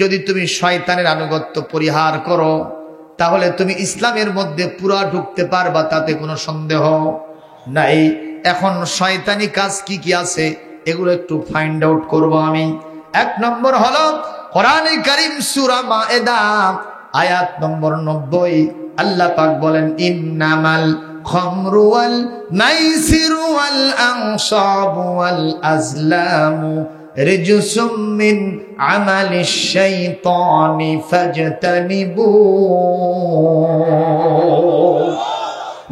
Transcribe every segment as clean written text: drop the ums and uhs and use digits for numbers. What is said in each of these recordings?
যদি তুমি শয়তানের আনুগত্য পরিহার করো তাহলে তুমি ইসলামের মধ্যে পুরা ঢুকতে পারবা, তাতে কোনো সন্দেহ নাই। এখন শয়তানি কাজ কি কি আছে এগুলো একটু ফাইন্ড আউট করব আমি। এক নম্বর হলো কোরআনে কারীম সূরা মায়েদা আয়াত নম্বর 90। আল্লাহ পাক বলেন, ইন্নামাল খামরু ওয়াল মাইসিরু ওয়াল আনসাবু ওয়াল আজলামু রিজসুম মিন আমালিশ শাইতানি ফাজতানিবু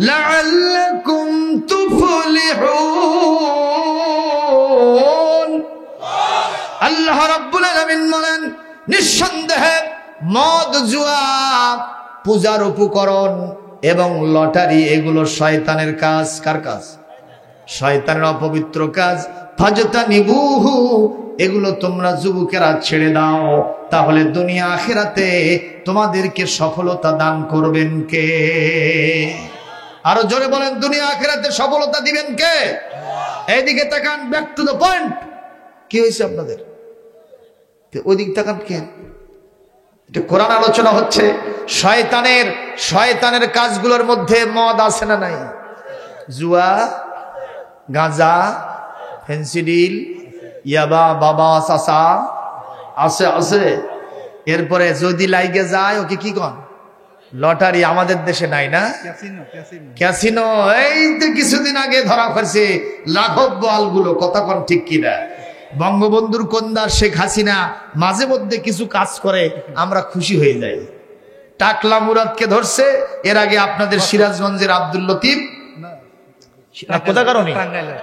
লাআল্লাকুম তুফলিহুন। আল্লাহ রাব্বুল আলামিন বলেন, নিঃসন্দেহে মদ, জুয়া, পূজার উপকরণ এবং লটারি এগুলো শয়তানের কাজ। কার কাজ? শয়তানের অপবিত্র কাজ। ফাজতানিবুহু, এগুলো তোমরা যুবকেরা ছেড়ে দাও, তাহলে দুনিয়া আখিরাতে তোমাদেরকে সফলতা দান করবেন কে? আরো জোরে বলেন, দুনিয়া আখিরাতে সফলতা দিবেন কে? এইদিকে তাকান, ব্যাক টু দ্য পয়েন্ট। কি হয়েছে আপনাদের? ওইদিকে তাকান কেন? এটা কোরআন আলোচনা হচ্ছে। শয়তানের কাজগুলোর মধ্যে মদ আছে না নাই? জুয়া, গাঁজা, ফেন্সিডিল, ইয়াবা, বাবা, চাচা আছে আছে। এরপরে যদি লাইগে যায় ওকে কি কন? লটারি। আমাদের দেশে নাই না? ক্যাসিনো। এই তো কিছুদিন আগে ধরা পড়ছে লাঘব বলগুলো, কথা কন ঠিক কিনা? বঙ্গবন্ধুর কন্যা শেখ হাসিনা মাঝে মধ্যে কিছু কাজ করে, আমরা খুশি হয়ে যাই। টাকলা মুরাদকে ধরছে, এর আগে আপনাদের সিরাজগঞ্জের আব্দুল লতিফ,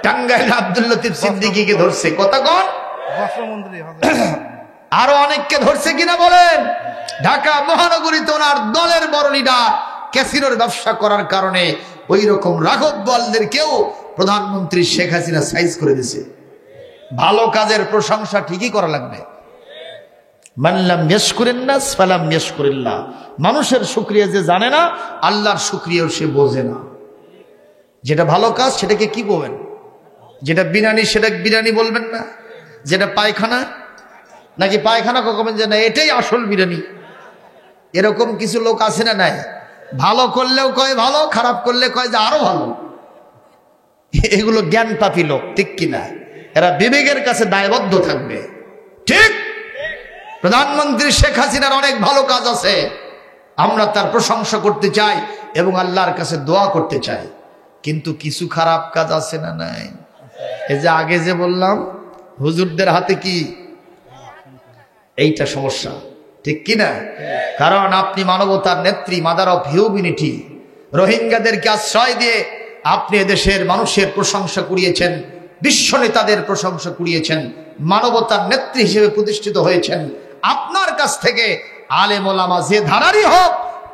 টাঙ্গাইল আব্দুল লতিফ সিদ্দিকীকে ধরছে, কথা কন। আরো অনেককে ধরছে কিনা বলেন? ঢাকা মহানগরীতে ওনার দলের বড় লিডার ক্যাসিনোর ব্যবসা করার কারণে ওই রকম রাঘব বলদেরকেও প্রধানমন্ত্রী শেখ হাসিনা সাইজ করে দিয়েছে। ভালো কাজের প্রশংসা ঠিকই করা লাগবে। মানলাম ইয়াশকুরিন নাস ফালাম ইয়াশকুরিল্লাহ। মানুষের শুকরিয়া যে জানে না, আল্লাহর শুকরিয়াও সে বোঝে না। যেটা ভালো কাজ সেটাকে কি বলবেন? যেটা বিরানি সেটা বিরানি বলবেন না। যেটা পায়খানা নাকি পায়খানা কখবেন যে না এটাই আসল বিরানি। এরকম কিছু লোক আছে না নাই? ভালো করলেও কয় ভালো, খারাপ করলে কয় যে আরো ভালো। এগুলো জ্ঞান পাপী লোক, ঠিক কিনা? এরা বিবেকের কাছে দায়বদ্ধ থাকবে। ঠিক, প্রধানমন্ত্রী শেখ হাসিনার অনেক ভালো কাজ আছে, আমরা তার প্রশংসা করতে চাই এবং আল্লাহর কাছে দোয়া করতে চাই। কিন্তু কিছু খারাপ কাজ আছে না নাই? এই যে আগে যে বললাম হুজুরদের হাতে কি, এইটা সমস্যা, ঠিক কিনা? কারণ আপনি মানবতার নেত্রী, মাদার অফ হিউম্যানিটি। রোহিঙ্গাদেরকে আশ্রয় দিয়ে আপনি এদেশের মানুষের প্রশংসা কুড়িয়েছেন, বিশ্ব নেতাদের প্রশংসা কুড়িয়েছেন, মানবতার নেত্রী হিসেবে প্রতিষ্ঠিত হয়েছেন। আপনার কাছ থেকে আলেম ওলামা যে ধারারই হোক,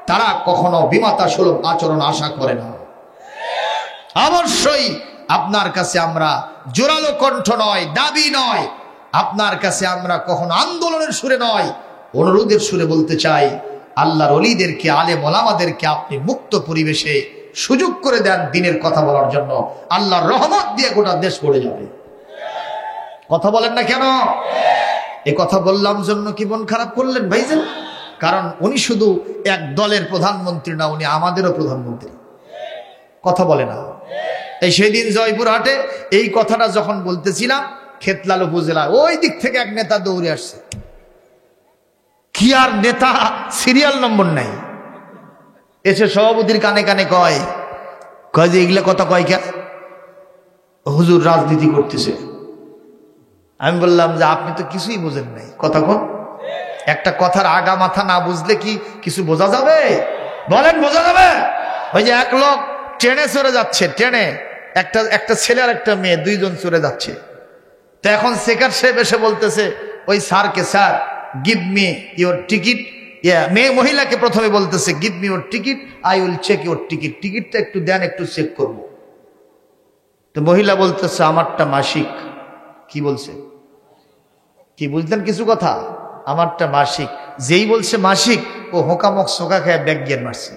তারা কখনো বিমাতা সুলভ আচরণ আশা করে না। অবশ্যই আপনার কাছে আমরা জোরালো কণ্ঠ নয়, দাবি নয়, আপনার কাছে আমরা কখনো আন্দোলনের সুরে নয়, অনুরোধের সুরে বলতে চাই, আল্লাহর ওলিদেরকে, আলেম ওলামাদেরকে আপনি মুক্ত পরিবেশে সুযোগ করে দেন দিনের কথা বলার জন্য। আল্লাহর রহমত দিয়ে গোটা দেশ পড়ে যাবে। কথা বলেন না কেন? এই কথা বললাম জন্য কি মন খারাপ করলেন ভাইজান? কারণ উনি শুধু এক দলের প্রধানমন্ত্রী না, উনি আমাদেরও প্রধানমন্ত্রী। কথা বলে না? এই সেদিন জয়পুরহাটে এই কথাটা যখন বলতেছিলাম, খেতলাল উপজেলা ওই দিক থেকে এক নেতা দৌড়ে আসছে। কি আর নেতা, সিরিয়াল নম্বর নাই, এসে সভাপতির কানে কানে কয় যে এগুলা কথা কয় কে? হুজুর রাজনীতি করতেছে। আমি বললাম যে আপনি তো কিছুই বোঝেন নাই, কথা কোন? একটা কথার আগা মাথা না বুঝলে কি কিছু বোঝা যাবে? বলেন, বোঝা যাবে? ওই যে এক লোক ট্রেনে চড়ে যাচ্ছে, ট্রেনে একটা ছেলে আর একটা মেয়ে, দুইজন চড়ে যাচ্ছে। তো এখন সেকার সাহেব এসে বলতেছে ওই স্যারকে, sir give me your ticket. মেয়ে মহিলাকে প্রথমে বলতেছে give me your ticket, I will check your ticket. টিকিটটা একটু দেন, একটু চেক করব। তো মহিলা বলতেছে আমারটা মাসিক। কি বলছে? কি বুঝলেন কিছু কথা? আমারটা মাসিক। যেই বলছে মাসিক, ও হোকামক সোকা খেয়ে ব্যাগ গিয়ে মারছে।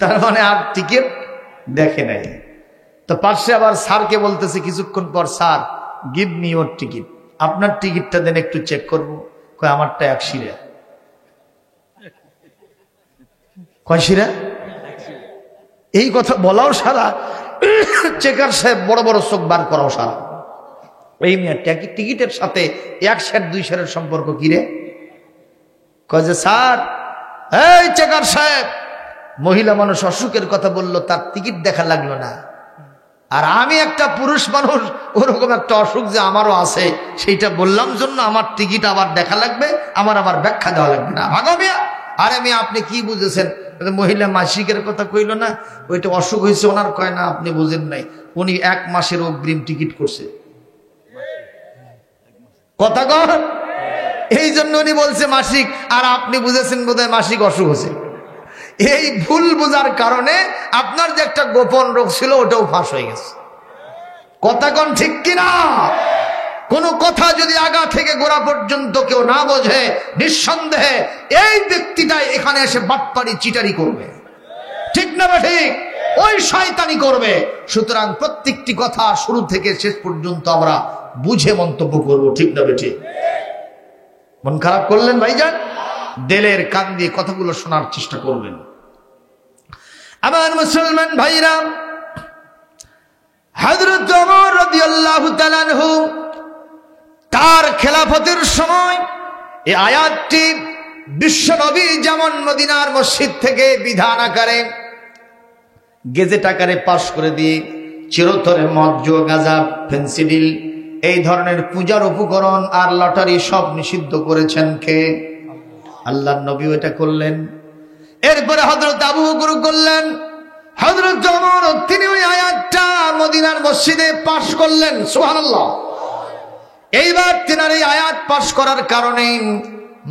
তার মানে আর টিকিট দেখে নাই। তো পাশে আবার স্যারকে বলতেছে কিছুক্ষণ পর, sir give me your ticket, আপনার টিকিটটা দেন একটু চেক করব। কয় আমারটা 1 শিরা। কয় শিরা? এই কথা বলাও সারা, চেকার সাহেব বড় বড় চোখ বার করাও সারা। এই মেয়ে টিকিটের সাথে 1 সের 2 সেরের সম্পর্ক কি রে? কয় যে স্যার, এই চেকার সাহেব, মহিলা মানুষ অসুখের কথা বললো, তার টিকিট দেখা লাগলো না, আর আমি একটা পুরুষ মানুষ, ওরকম একটা অসুখ যে আমারও আছে সেইটা বললাম জন্য আমার টিকিট আবার দেখা লাগবে, আমার আবার ব্যাখ্যা দেওয়া লাগবে না। ভাগো মিয়া। আরে মিয়া, আপনি কি বুঝেছেন? মহিলা মাসিকের কথা কইল না, ওইটা অসুখ হয়েছে ওনার। কয় না, আপনি বুঝেন নাই, উনি 1 মাসের অগ্রিম টিকিট করছে। কথা কর, এই জন্য উনি বলছে মাসিক, আর আপনি বুঝেছেন বোধহয় মাসিক অসুখ হয়েছে। এই ভুল বোঝার কারণে আপনার যে একটা গোপন রোগ ছিল ওটাও ফাঁস হয়ে গেছে। কথা কোন ঠিক কিনা? কোন কথা যদি আগা থেকে গোড়া পর্যন্ত কেউ না বোঝে, নিঃসন্দেহে এই ব্যক্তিটাই এখানে এসে বাটপারি চিটারি করবে। ঠিক না ঠিক? ওই শয়তানি করবে। সুতরাং প্রত্যেকটি কথা শুরু থেকে শেষ পর্যন্ত আমরা বুঝে মন্তব্য করব। ঠিক না ঠিক? মন খারাপ করলেন ভাইজান? দিলের কান দিয়ে কথাগুলো শোনার চেষ্টা করবেন। আমার মুসলমান ভাইরা, হযরত ওমর রাদিয়াল্লাহু তাআলা আনহু তার খেলাফতের সময় এই আয়াতটি বিশ্ব নবী যেমন মদিনার মসজিদ থেকে বিধান আকারে, গেজেট আকারে পাশ করে দিয়ে চিরতরে মদ, জুয়া, গাঁজা, ফেন্সিডিল এই ধরনের পূজার উপকরণ আর লটারি সব নিষিদ্ধ করেছেন কে? আল্লাহর নবী এটা করলেন। এরপরে হযরত আবু বকর করলেন, হযরত ওমর তিনি ওই আয়াতটা মদিনার মসজিদে পাশ করলেন। সুবহানাল্লাহ। এইবার তিনার এই আয়াত পাশ করার কারণে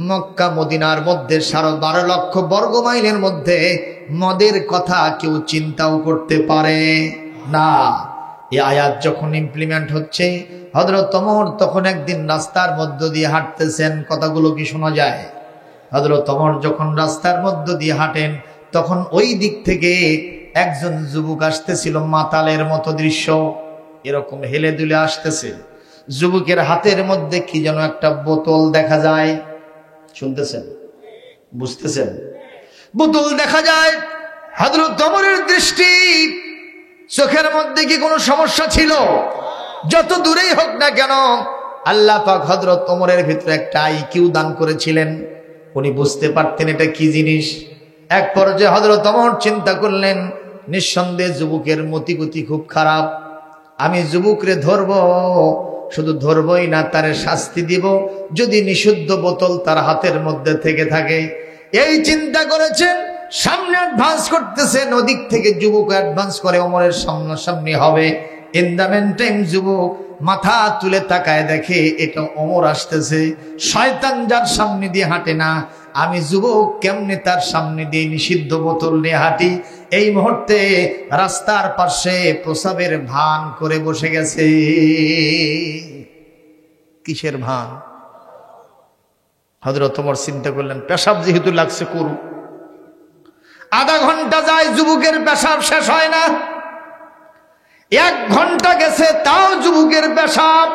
মক্কা মদিনার মধ্যে 12.5 লক্ষ বর্গ মাইলের মধ্যে মদের কথা কেউ চিন্তাও করতে পারে না। এই আয়াত যখন ইমপ্লিমেন্ট হচ্ছে, হযরত ওমর তখন একদিন রাস্তার মধ্য দিয়ে হাঁটতেছেন। কথাগুলো কি শোনা যায়? হযরত ওমর যখন রাস্তার মধ্য দিয়ে হাঁটেন, তখন ওই দিক থেকে একজন যুবক আসতেছিল, মাতালের মতো দৃশ্য, এরকম হেলে দুলে আসতেছে। যুবকের হাতের মধ্যে কি যেন একটা বোতল দেখা যায়। শুনতেছেন? বুঝতেছেন? বোতল দেখা যায়। হযরত ওমরের দৃষ্টি, চোখের মধ্যে কি কোনো সমস্যা ছিল? যত দূরেই হোক না কেন, আল্লাহ পাক হযরত ওমরের ভিতরে একটা আইকিউ দান করেছিলেন। উনি বুঝতে পারতেন এটা কি জিনিস। এক পর্যায়ে হযরত ওমর চিন্তা করলেন, নিঃসন্দেহে যুবকের মতিগতি খুব খারাপ, আমি যুবকরে ধরব, শুধু ধরবই না, তারে শাস্তি দিব যদি নিষিদ্ধ বোতল তার হাতের মধ্যে থেকে থাকে। এই চিন্তা করেছেন, সামনে অ্যাডভান্স করতেছে, নদীক থেকে যুবক অ্যাডভান্স করে ওমরের সামনাসামনি হবে। ইন দ্য মেন টাইম যুবক মাথা তুলে তাকায়, দেখে এটা ওমর আসতেছে। শয়তান যার সামনে দিয়ে হাঁটে না, আমি যুবক কেমনে তার সামনে দিয়ে নিষিদ্ধ বোতল নিয়ে হাঁটি। এই মুহূর্তে রাস্তার পাশে প্রসাবের ভান করে বসে গেছে। কিসের ভান? হযরত ওমর চিন্তা করলেন, পেশাব যেহেতু লাগছে করুক। আধা ঘন্টা যায়, যুবকের পেশাব শেষ হয় না। 1 ঘন্টা গেছে, তাও যুবকের পেশাব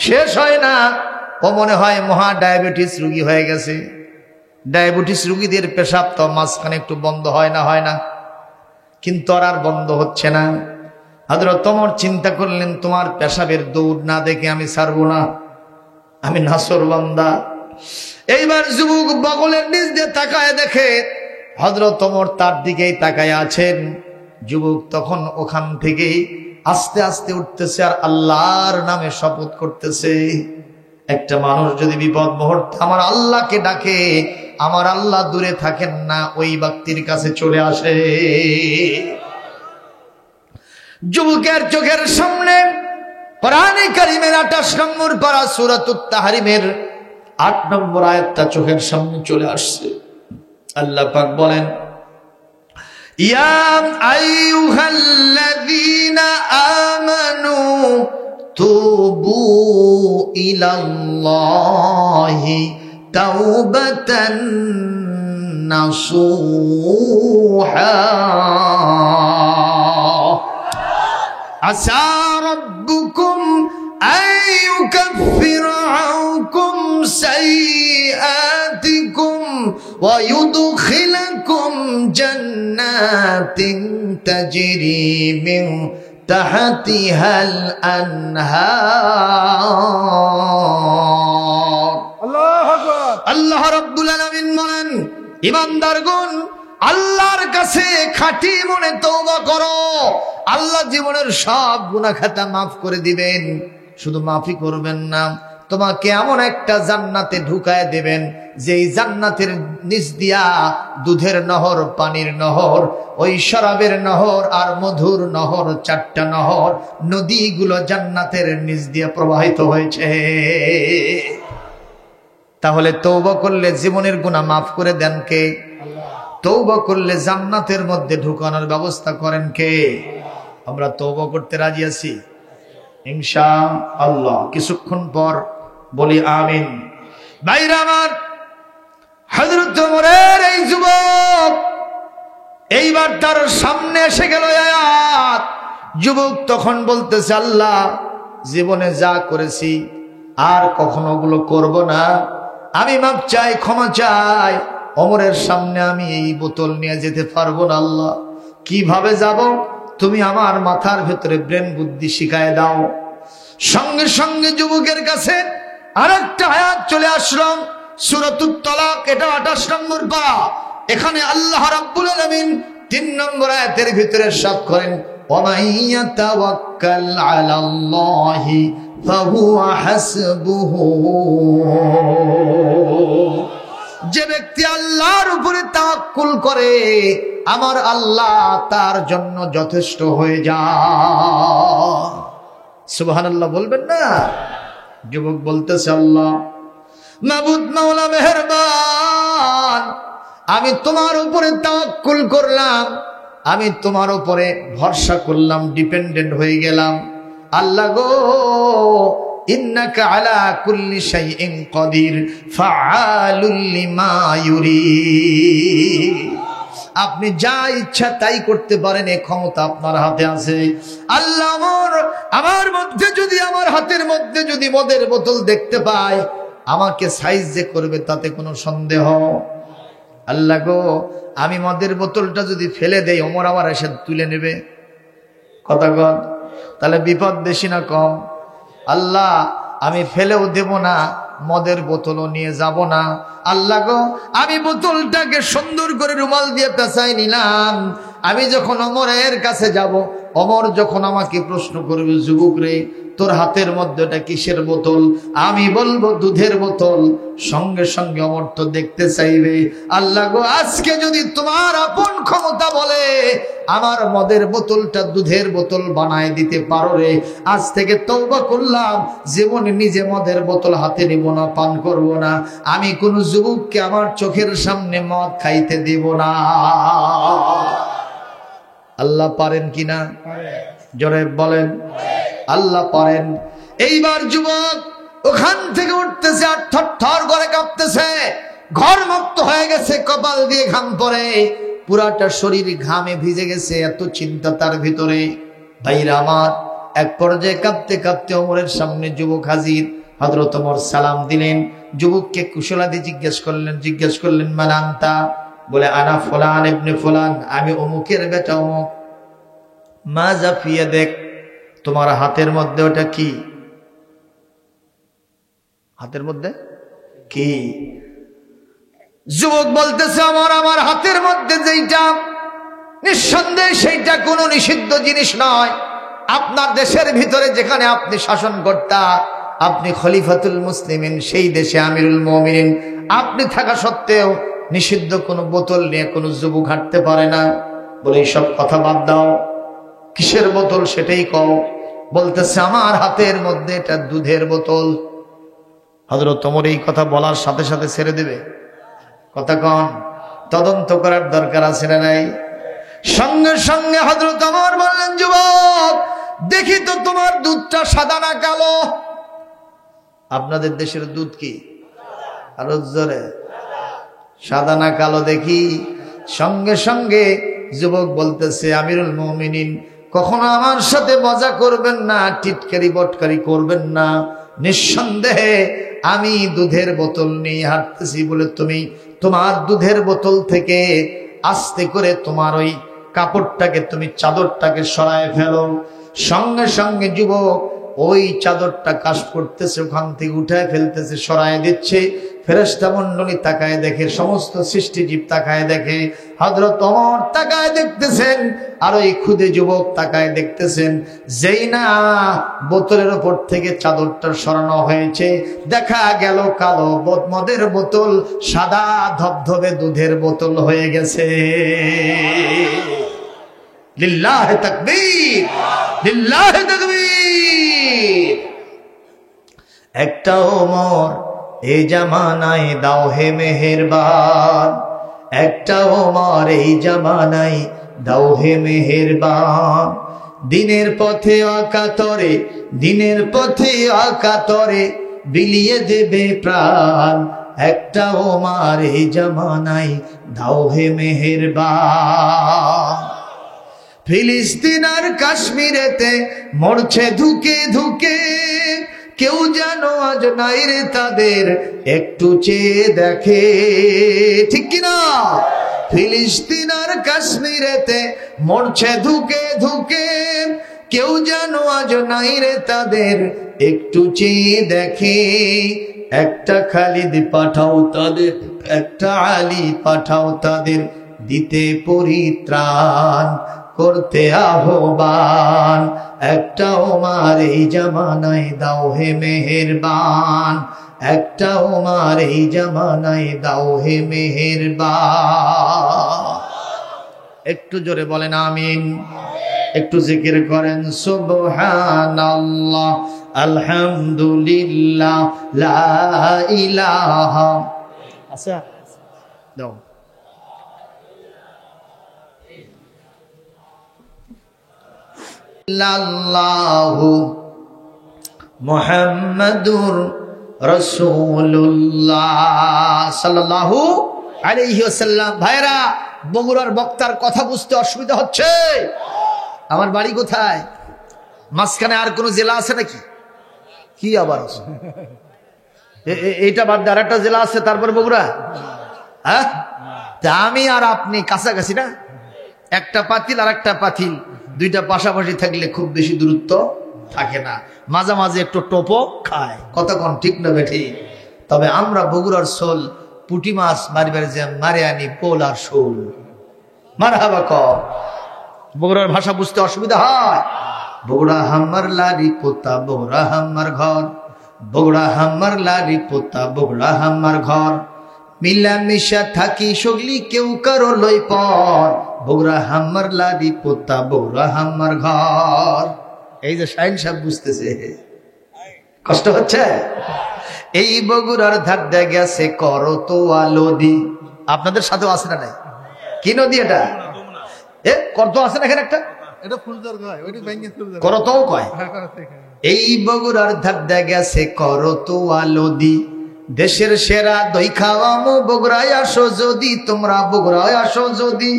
শেষ হয় না। ও মনে হয় মহা ডায়াবেটিস রোগী হয়ে গেছে। ডায়াবেটিস রোগীদের পেশাব তো মাঝখানে একটু বন্ধ হয় না, কিন্তু আর বন্ধ হচ্ছে না। হযরত ওমর চিন্তা করলেন, তোমার পেশাবের দৌড় না দেখে আমি ছাড়বো না, আমি নাসর বান্দা। এইবার যুবক বগলের নিচ দিয়ে তাকায়, দেখে হযরত ওমর তার দিকেই তাকায় আছেন। যুবক তখন ওখান থেকে আস্তে আস্তে উঠতেছে আর আল্লাহর নামে শপথ করতেছে, একটা মানুষ যদি বিপদ মুহূর্তে আমার আল্লাহকে ডাকে, আমার আল্লাহ দূরে থাকেন না, ওই ব্যক্তির কাছে চলে আসে। যুবকের চোখের সামনে কোরআনে কারীমের 28 নম্বর পারা সূরাতুত তাহরিমের 8 নম্বর আয়াতটা চোখের সামনে চলে আসছে। আল্লাহ পাক বলেন, ইয়া আইয়ুহাল্লাযীনা আমানু তুবু ইলাল্লাহি তাওবাতান নাসুহা আসা রাব্বুকুম আন ইউকাফিরা আনকুম সাইয়্যাতিকুম ويدخلكم جنات تجري من تحتها الأنهار আল্লাহ রাব্বুল আলামিন বলেন, ঈমানদারগণ আল্লাহর কাছে খাঁটি মনে তওবা করো, আল্লাহ জীবনের সব গুনাহ খাতা মাফ করে দিবেন। শুধু মাফই করবেন না, তোমাকে এমন একটা জান্নাতে ঢুকায় দেবেন যেই জান্নাতের নিচ দিয়া দুধের নহর, পানির নহর, ওই শরাবের নহর আর মধুর নহর, 4টা নহর নদীগুলো জান্নাতের নিচ দিয়ে প্রবাহিত হয়েছে। তাহলে তওবা করলে জীবনের গুনাহ মাফ করে দেন কে? তওবা করলে জান্নাতের মধ্যে ঢুকানোর ব্যবস্থা করেন কে? আমরা তওবা করতে রাজি আছি ইনশাআল্লাহ। কিছুক্ষণ পর বলি আমিন। ভাইরা আমার, হযরত ওমরের এই যুবক এইবার তার সামনে এসে গেল আয়াত। যুবক তখন বলতেছে, আল্লাহ জীবনে যা করেছি আর কখনো ওগুলো করব না, আমি মাপ চাই, ক্ষমা চাই। ওমরের সামনে আমি এই বোতল নিয়ে যেতে পারবো না আল্লাহ। কিভাবে যাব? তুমি আমার মাথার ভেতরে ব্রেন বুদ্ধি শিখায় দাও। সঙ্গে সঙ্গে যুবকের কাছে আরেকটা আয়াত চলে আসলো, সূরাতুত তালাক, এটা 28 নম্বর পারা। এখানে আল্লাহ রাব্বুল আলামিন 3 নম্বর আয়াতের ভিতরে ইরশাদ করেন, ওয়ামাইয়া তাওয়াক্কাল আলাল্লাহি ফাহুয়া হাসবুহু। যে ব্যক্তি আল্লাহর উপরে তাওয়াক্কুল করে, আমার আল্লাহ তার জন্য যথেষ্ট হয়ে যায়। সুবহানাল্লাহ বলবেন না? যুবক বলতেছে, আল্লাহ মাবুদ মাওলা মেহেরবান, আমি তোমার উপরে তাওয়াক্কুল করলাম, আমি তোমার উপরে ভরসা করলাম, ডিপেন্ডেন্ট হয়ে গেলাম। আল্লাহ গো, ইন্নাকা আলা কুল্লি শাইইন কাদির ফাআলুল লিমা ইউরিদ। আপনি যা ইচ্ছা তাই করতে পারেন, এই ক্ষমতা আপনার হাতে আছে। আল্লাহ আমার মধ্যে যদি, আমার হাতের মধ্যে যদি মদের বোতল দেখতে পায়, আমাকে সাইজ যে করবে তাতে কোনো সন্দেহ। আল্লাহ গো, আমি মদের বোতলটা যদি ফেলে দেই, ওমর আবার এসে তুলে নেবে। কথা কন, তাহলে বিপদ বেশি না কম? আল্লাহ আমি ফেলেও দেব না, মদের বোতলও নিয়ে যাব না। আল্লাহ গো, আমি বোতলটাকে সুন্দর করে রুমাল দিয়ে পেঁচাই নিলাম। আমি যখন ওমরের কাছে যাব, ওমর যখন আমাকে প্রশ্ন করবে, যুবক রে তোর হাতের মধ্যে এটা কিসের বোতল? আমি বলবো দুধের বোতল। সঙ্গে সঙ্গে ওমর তো দেখতে চাইবে। আল্লাহ গো, আজকে যদি তোমার আপন ক্ষমতা বলে আমার মদের বোতলটা দুধের বোতল বানায় দিতে পারো রে, আজ থেকে তওবা করলাম, জীবনে নিজে মদের বোতল হাতে নিব না, পান করব না। আমি কোন যুবককে আমার চোখের সামনে মদ খাইতে দেব না। আল্লাহ পারেন কিনা? জোরে বলেন, আল্লাহ পারেন। এইবার যুবক ওখান থেকে উঠতেছে আর থরথর করে কাঁপতেছে, ঘর মুক্ত হয়ে গেছে, কপাল দিয়ে ঘাম পড়ে, পুরাটা শরীর ঘামে ভিজে গেছে, এত চিন্তা তার ভিতরে। ভাইরা আমার, এক পর্যায়ে কাঁপতে কাঁপতে ওমরের সামনে যুবক হাজির। হযরত ওমর সালাম দিলেন, যুবককে কুশলাদি জিজ্ঞেস করলেন মান আনতা? বলে আনা ফুলান ইবনে ফুলান, আমি অমুকের বেটা অমুক। মা জাফিয়া দেখ, তোমার হাতের মধ্যে ওটা কি? হাতের মধ্যে কি? যুবক বলতেছে, আমার হাতের মধ্যে যেইটা, নিঃসন্দেহে সেইটা কোনো নিষিদ্ধ জিনিস নয়। আপনার দেশের ভিতরে যেখানে আপনি শাসনকর্তা, আপনি খলিফাতুল মুসলিমিন, সেই দেশে আমিরুল মুমিনিন আপনি থাকা সত্ত্বেও নিষিদ্ধ কোনো বোতল নিয়ে কোনো যুবক হাঁটতে পারে না। বলে এইসব কথা বাদ দাও, কিসের বোতল সেটাই কও। বলতেছে, আমার হাতের মধ্যে এটা দুধের বোতল। হযরত ওমর এই কথা বলার সাথে সাথে ছেড়ে দেবে? কথা কন, তদন্ত করার দরকার আছে না নাই? সঙ্গে সঙ্গে হযরত ওমর বললেন, যুবক দেখি তো তোমার দুধটা সাদা না কালো? আপনাদের দেশের দুধ কি? আরো জোরে, সাদা না কালো দেখি? সঙ্গে সঙ্গে যুবক বলতেছে, আমিরুল মুমিনিন কখনো আমার সাথে মজা করবেন না, টিটকারি বটকারি করবেন না। নিঃসন্দেহে আমি দুধের বোতল নিয়ে হাঁটতেছি বলে তুমি তোমার দুধের বোতল থেকে আস্তে করে তোমার ওই কাপড়টাকে তুমি চাদরটাকে সরায় ফেলো। সঙ্গে সঙ্গে যুবক ওই চাদরটা কাশ করতেছে, ওখান থেকে উঠায় ফেলতেছে, সরায় দিচ্ছে। ফেরেশতা মণ্ডলী তাকায় দেখে, সমস্ত সৃষ্টিজীব তাকায় দেখে, হযরত ওমর তাকায় দেখতেছেন, আর ওই খুদে যুবক তাকায় দেখতেছেন। যেই না বোতলের উপর থেকে চাদরটা সরানো হয়েছে, দেখা গেল কালো মদের বোতল সাদা ধবধবে দুধের বোতল হয়ে গেছে। লিল্লাহি তাকবীর, লিল্লাহি তাকবীর। একটা ওমর এই জামানায় দাও হে মেহেরবান, একটা ওমর এই জামানায় দাও হে মেহেরবান। দিনের পথে অকাতরে, দিনের পথে অকাতরে বিলিয়ে দেবে প্রাণ, একটা ওমর এই জামানায় দাও হে মেহেরবান। ফিলিস্তিন আর কাশ্মীরেতে মরছে ধুকে ধুকে, কেউ যেন আজ নাই রে তাদের একটু চেয়ে দেখে, ঠিক কিনা? ফিলিস্তিন আর কাশ্মীরেতে মরছে ধুকে ধুকে, কেউ যেন আজ নাই রে তাদের একটু চেয়ে দেখে। একটা খালিদ পাঠাও তাদের, একটা আলী পাঠাও তাদের, দিতে পরিত্রাণ করতে আহ্বান, একটা ওমর এই জামানায় দাও হে মেহেরবান, একটা ওমর এই জামানায় দাও হে মেহেরবান। একটু জোরে বলেন আমিন, একটু জিকির করেন সুবহানাল্লাহ, আলহামদুলিল্লাহ, লা ইলাহা। আচ্ছা দাও। সাল্লাল্লাহু মুহাম্মাদুর রাসূলুল্লাহ সাল্লাল্লাহু আলাইহি ওয়াসাল্লাম। ভাইরা, বগুড়ার বক্তার কথা বুঝতে অসুবিধা হচ্ছে? আমার বাড়ি কোথায়? মাঝখানে আর কোন জেলা আছে নাকি? কি আবার আছে? এইটা বাদ দিয়ে আরেকটা জেলা আছে তারপর বগুড়া? হ্যাঁ, তা আমি আর আপনি কাছাকাছি না? একটা পাতিল আর একটা পাতিল, দুইটা পাশাপাশি থাকলে খুব বেশি দূরত্ব থাকে না, মাঝামাঝি একটু টোপো খায়, কতক্ষণ ঠিক না বেঠি? তবে আমরা বগুড়ার শোল পুঁটি মাছ মারিবার যে মারে আনি পোল আর শোল, মারহাবা কও। বগুড়ার ভাষা বুঝতে অসুবিধা হয়? বগুড়া হাম্মার লারি পোতা, বগুড়া হাম্মার ঘর, বগুড়া হাম্মার লারি পোতা, বগুড়া হাম্মার ঘর, মিলামিশা থাকি সগলি কেউ কারো লই পর, বগুড়া হাম্মার লারি পোতা, বগুড়া হাম্মার ঘর। এই যে শাইন সাহেব বুঝতেছে, কষ্ট হচ্ছে? এই বগুড়ার ধার দিয়ে গেছে করতোয়া নদী। আপনাদের সাথেও আছে না নাই? কি নদী এটা? করতো আছে না এখানে একটা? করতোও কয়। এই বগুড়ার ধার দিয়ে গেছে করতোয়া নদী, দেশের সেরা দই খাওয়ামো বগুড়ায় আসো যদি, তোমরা বগুড়ায় আসো যদি।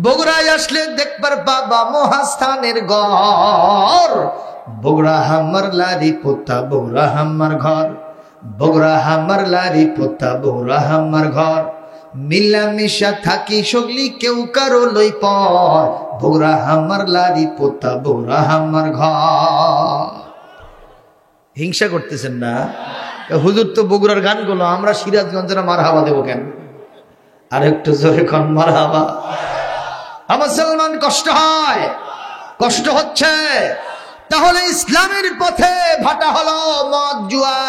বগুড়ায় আসলে দেখবার বাবা মহাস্থানের ঘর, বগুড়া হাম্মার লারি পোতা, বগুড়া হাম্মার ঘর, বগুড়া হাম্মার লারি পোতা, বগুড়া হাম্মার ঘর, মিলামিশা থাকি সগলি কেউ কারো লই পর, বগুড়া হাম্মার লারি পোতা, বগুড়া হাম্মার ঘর। হিংসা করতেছেন না? হুজুর তো বগুড়ার গানগুলো, আমরা সিরাজগঞ্জের মারহাবা দেবো কেন? আর একটু জোরে কোন মারহাবা। মুসলমান কষ্ট হয়, কষ্ট হচ্ছে। তাহলে ইসলামের পথে ভাটা হলো মদ, জুয়া,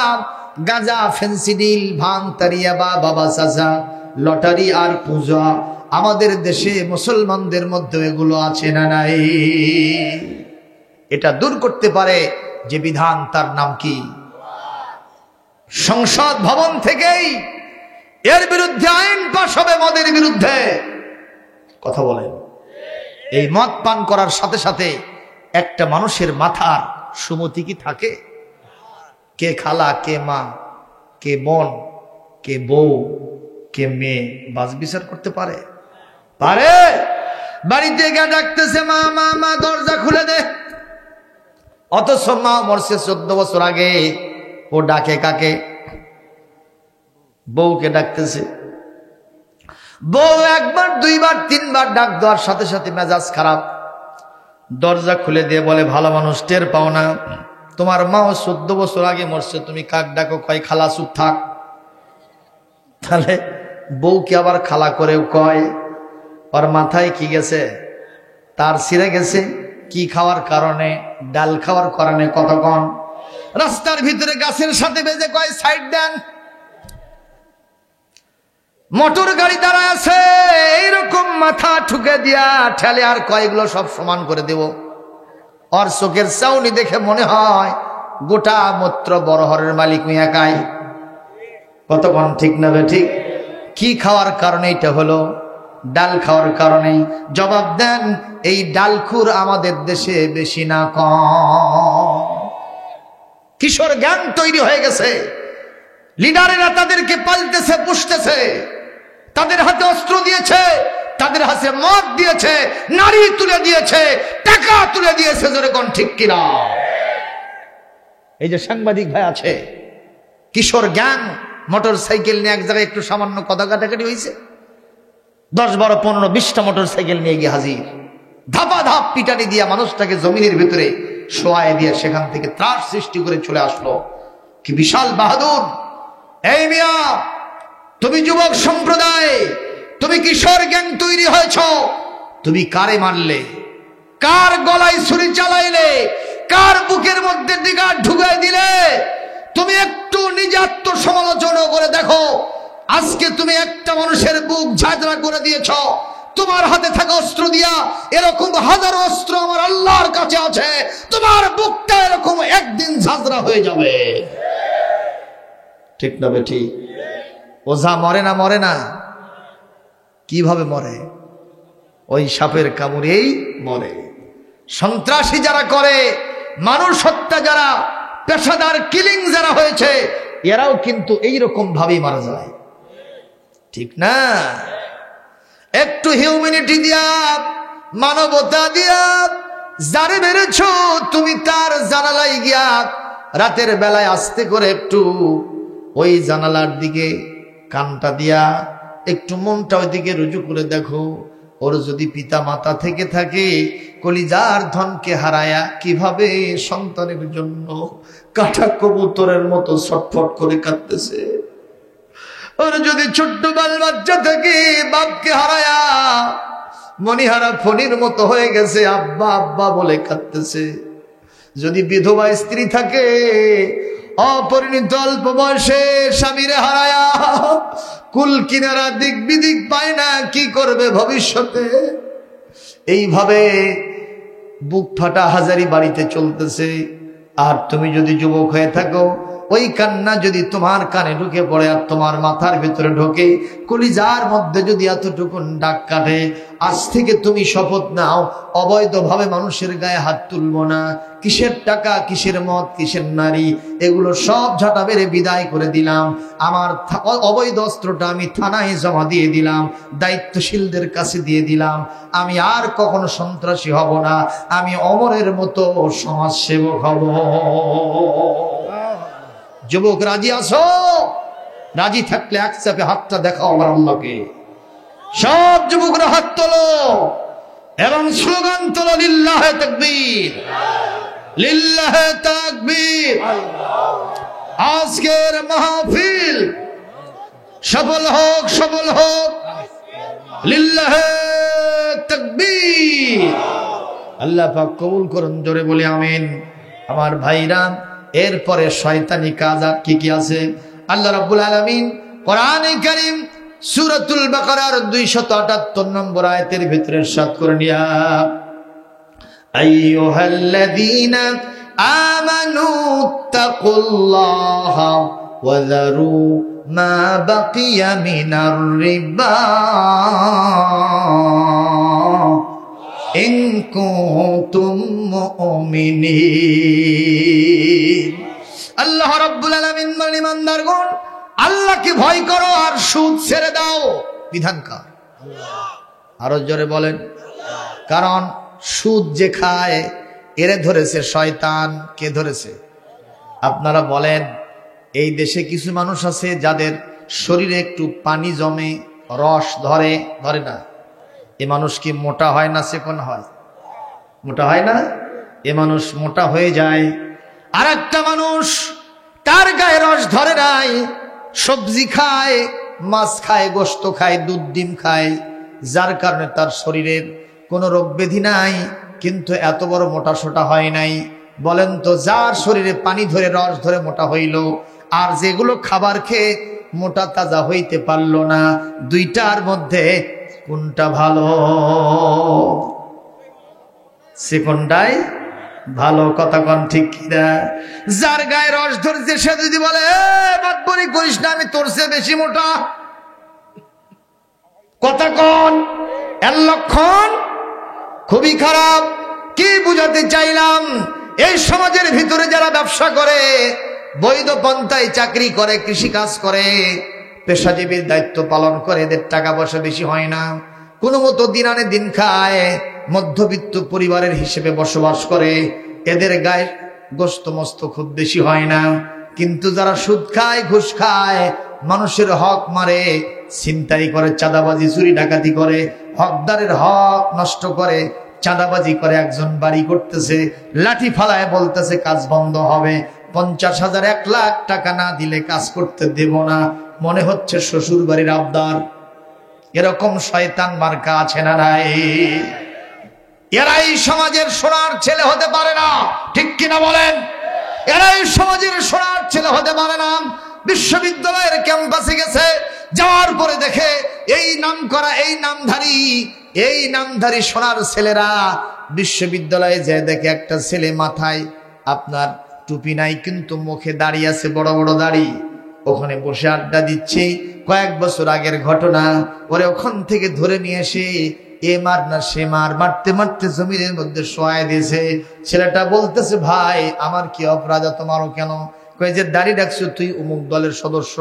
গাঁজা, ফেন্সিডিল, ভাং, তারিয়াবা, বাবা চাচা, লটারি আর পূজা। আমাদের দেশে মুসলমানদের মধ্যে এগুলো আছে না নাই? এটা দূর করতে পারে যে বিধান, তার নাম কি? সংসদ ভবন থেকেই এর বিরুদ্ধে আইন পাশ হবে, মদের বিরুদ্ধে। কথা বলেন। এই মদ পান করার সাথে সাথে একটা মানুষের মাথার সুমতি কি থাকে? কে খালা, কে মা, কে বোন, কে বউ, কে মেয়ে বাজ বিচার করতে পারে? পারে? বাড়িতে গিয়ে ডাকতেছে মা, মা, মা, দরজা খুলে দে। অথচ মা মরছে 14 বছর আগে। ও ডাকে কাকে? বউকে ডাকতেছে, বউ একবার দুইবার তিনবার ডাক দেওয়ার সাথে সাথে মেজাজ খারাপ। দরজা খুলে দিয়ে বলে, ভালো মানুষ টের পাও না? তোমার মাও 14 বছর আগে মরছে, তুমি কাক ডাকো? কয় খালা চুপ থাক। তাহলে বউকে আবার খালা করেও কয়। ওর মাথায় কি গেছে? তার ছিঁড়ে গেছে। কি খাওয়ার কারণে? ডাল খাওয়ার কারণে। কতক্ষণ রাস্তার ভিতরে গাছের সাথে বেজে কয় সাইড দেন। মোটর গাড়ি দাঁড়ায় আছে, এইরকম মাথা ঠুকে দিয়া ঠেলে আর কয়েকগুলো সব সমান করে দেব। ওর চোখের চাউনি দেখে মনে হয় গোটা মূত্র বড় হরের মালিক একাই। কতক্ষণ ঠিক না ঠিক? কি খাওয়ার কারণে এটা হলো? ডাল খাওয়ার কারণে। জবাব দেন, এই ডালখুর আমাদের দেশে বেশি না কম? কিশোর জ্ঞান তৈরি হয়ে গেছে, লিডারেরা তাদেরকে পালতেছে, পুষতেছে, তাদের হাতে অস্ত্র দিয়েছে, তাদের হাতে মদ দিয়েছে, নারী তুলে দিয়েছে, টাকা তুলে দিয়েছে। জোরে কোন ঠিক কিনা? এই যে সাংবাদিক ভাই আছে, কিশোর জ্ঞান মোটর সাইকেল নিয়ে এক জায়গায় একটু সামান্য কথা কাটাকাটি হয়েছে, 10, 12, 15, 20টা মোটর সাইকেল নিয়ে গিয়ে হাজির। ধাপা ধাপ পিটানি দিয়া মানুষটাকে জমিনের ভিতরে শোয়ায় দিয়ে সেখান থেকে ত্রাস সৃষ্টি করে চলে আসলো। কি বিশাল বাহাদুর! এই মিয়া, তুমি যুবক সম্প্রদায়, তুমি কিশোর জ্ঞান তৈরি হয়েছ, তুমি কারে মারলে? কার গলায় ছুরি চালাইলে? কার বুকের মধ্যে দিগা ঢুকাই দিলে? তুমি একটু নিজে আত্মসমালোচনা করে দেখো। আজকে তুমি একটা মানুষের বুক ঝাঁঝরা করে দিয়েছ তোমার হাতে থাকা অস্ত্র দিয়া। এরকম হাজারো অস্ত্র আমার আল্লাহর কাছে আছে, তোমার বুকটা এরকম একদিন ঝাঁঝরা হয়ে যাবে। ঠিক না বেঠি? ওঝা মরে না? মরে না। কিভাবে মরে? ওই সাপের কামড়েই মরে। সন্ত্রাসী যারা করে, মানুষ হত্যা যারা, পেশাদার কিলিং যারা হয়েছে, এরাও কিন্তু এইরকম ভাবেই মারা যায়। ঠিক না? একটু হিউম্যানিটি দিয়া, মানবতা দিয়া যারে মেরেছ, তুমি তার জানালায় গিয়া রাতের বেলায় আস্তে করে একটু ওই জানালার দিকে কানটা দিয়া একটু মনটা ওইদিকে রুজু করে দেখো। ওর যদি পিতা মাতা থেকে থাকে, কলিজার ধনকে হারায়া কিভাবে সন্তানের জন্য কাটা কবুতরের মতো ছটফট করে কাঁদতেছে। ওর যদি ছোট্ট বাল বাচ্চা থেকে বাপকে হারায়া মনিহারা ফণির মতো হয়ে গেছে, আব্বা আব্বা বলে কাঁদতেছে। যদি বিধবা স্ত্রী থাকে, অপরিণীত অল্প বয়সে স্বামীরে হারায়া কুল কিনারা দিক বিদিক পায় না, কি করবে ভবিষ্যতে? এইভাবে বুক ফাটা হাজারি বাড়িতে চলতেছে। আর তুমি যদি যুবক হয়ে থাকো, ওই কান্না যদি তোমার কানে ঢুকে পড়ে আর তোমার মাথার ভিতরে ঢোকে, কলিজার মধ্যে যদি এতটুকুন ডাক কাটে, আজ থেকে তুমি শপথ নাও, অবৈধভাবে মানুষের গায়ে হাত তুলবো না। কিসের টাকা, কিসের মদ, কিসের নারী, এগুলো সব ঝাঁটা বেড়ে বিদায় করে দিলাম। আমার অবৈধ অস্ত্রটা আমি থানায় জমা দিয়ে দিলাম, দায়িত্বশীলদের কাছে দিয়ে দিলাম। আমি আর কখনো সন্ত্রাসী হব না, আমি অমরের মতো সমাজসেবক হব। যুবক রাজি আছো? রাজি থাকলে এক চাপে হাতটা দেখাও আমার আল্লাহকে। সব যুবকরা হাত তোলো এবং স্লোগান তোলো, লিল্লাহে তাকবীর, লিল্লাহে তাকবীর। আজকের মাহফিল সফল হোক, সফল হোক, লিল্লাহে তাকবীর। আল্লাহ পাক কবুল করুন, জোরে বলি আমিন। আমার ভাইরা, এরপরে শয়তানি কাজ আর কি কি আছে? আল্লাহ রাব্বুল আলামিন কোরআনে কারীম সূরাতুল বাকারার 278 নম্বর আয়াতের ভিতরে ইরশাদ করে নিয়া, আইয়ুহাল্লাযীনা আমানু তাকুল্লাহা ওয়া যারু মা বাকিয়া মিনার রিবা ইন কুনতুম মুমিনিন। আল্লাহ রাব্বুল আলামিন বলেন, ইমানদারগণ, আল্লাহকে ভয় করো আর সুদ ছেড়ে দাও। বিধানকার আরো জোরে বলেন। কারণ সুদ যে খায়, এরে ধরেছে শয়তান। কে ধরেছে? আপনারা বলেন। এই দেশে কিছু মানুষ আছে যাদের শরীরে একটু পানি জমে, রস ধরে, ধরে না? এ মানুষ কি মোটা হয় না চিকন হয়? মোটা হয় না? এ মানুষ মোটা হয়ে যায়। আর একটা মানুষ তার গায়ে রস ধরে নাই, সবজি খায়, মাছ খায়, গোশত খায়, দুধ ডিম খায়, যার কারণে তার শরীরের কোনো রোগ ব্যাধি নাই, কিন্তু এত বড় মোটা সোটা হয় নাই। বলেন তো, যার শরীরে পানি ধরে রস ধরে মোটা হইল, আর যেগুলো খাবার খেয়ে মোটা তাজা হইতে পারল না, দুইটার মধ্যে কোনটা ভালো? সেকন্ডাই ভালো। কথা কন ঠিক কিনা? যার গায়ে রস ধরেছে সে যদি বলে বাদবরি করিস না, আমি তোর চেয়ে বেশি মোটা, কথা কন, এর লক্ষণ খুবই খারাপ। কি বুঝাতে চাইলাম? এই সমাজের ভিতরে যারা ব্যবসা করে, বৈধ পন্থায় চাকরি করে, কৃষিকাজ করে, পেশাজীবীর দায়িত্ব পালন করে, এদের টাকা পয়সা বেশি হয় না, কোনো মতো দিন আনে দিন খায়, মধ্যবিত্ত পরিবারের হিসেবে বসবাস করে, এদের গায়ে গোশত মস্ত খুব বেশি হয় না। কিন্তু যারা সুদ খায়, ঘুষ খায়, মানুষের হক মারে, ছিনতাই করে, চাঁদাবাজি, চুরি ডাকাতি করে, হকদারের হক নষ্ট করে, চাঁদাবাজি করে, একজন বাড়ি করতেছে, লাঠি ফালায় বলতেছে কাজ বন্ধ হবে, 50,000 1 লাখ টাকা না দিলে কাজ করতে দেব না, মনে হচ্ছে শ্বশুর বাড়ির আবদার। এরকম শয়তান মার্কা আছে না নাই? এরাই সমাজের সোনার ছেলে হতে পারে না, ঠিক কিনা বলেন? এরাই সমাজের সোনার ছেলে হতে পারে না। বিশ্ববিদ্যালয়ের ক্যাম্পাসে গেছে, যাওয়ার পরে দেখে এই নাম করা, এই নামধারী সোনার ছেলেরা বিশ্ববিদ্যালয়ে যায়, দেখে একটা ছেলে মাথায় আপনার টুপি নাই, কিন্তু মুখে দাঁড়িয়ে আছে, বড় বড় দাড়ি, ওখানে বসে আড্ডা দিচ্ছে। কয়েক বছর আগের ঘটনা। ওরে ওখান থেকে ধরে নিয়ে এসে এ মার না সে মার, মারতে মারতে জমিনের মধ্যে শোয়ায় দিয়েছে। ছেলেটা বলতেছে, ভাই আমার কি অপরাধ, তোমারও কেন? কয়ে যে দাড়ি রাখছো, তুই অমুক দলের সদস্য,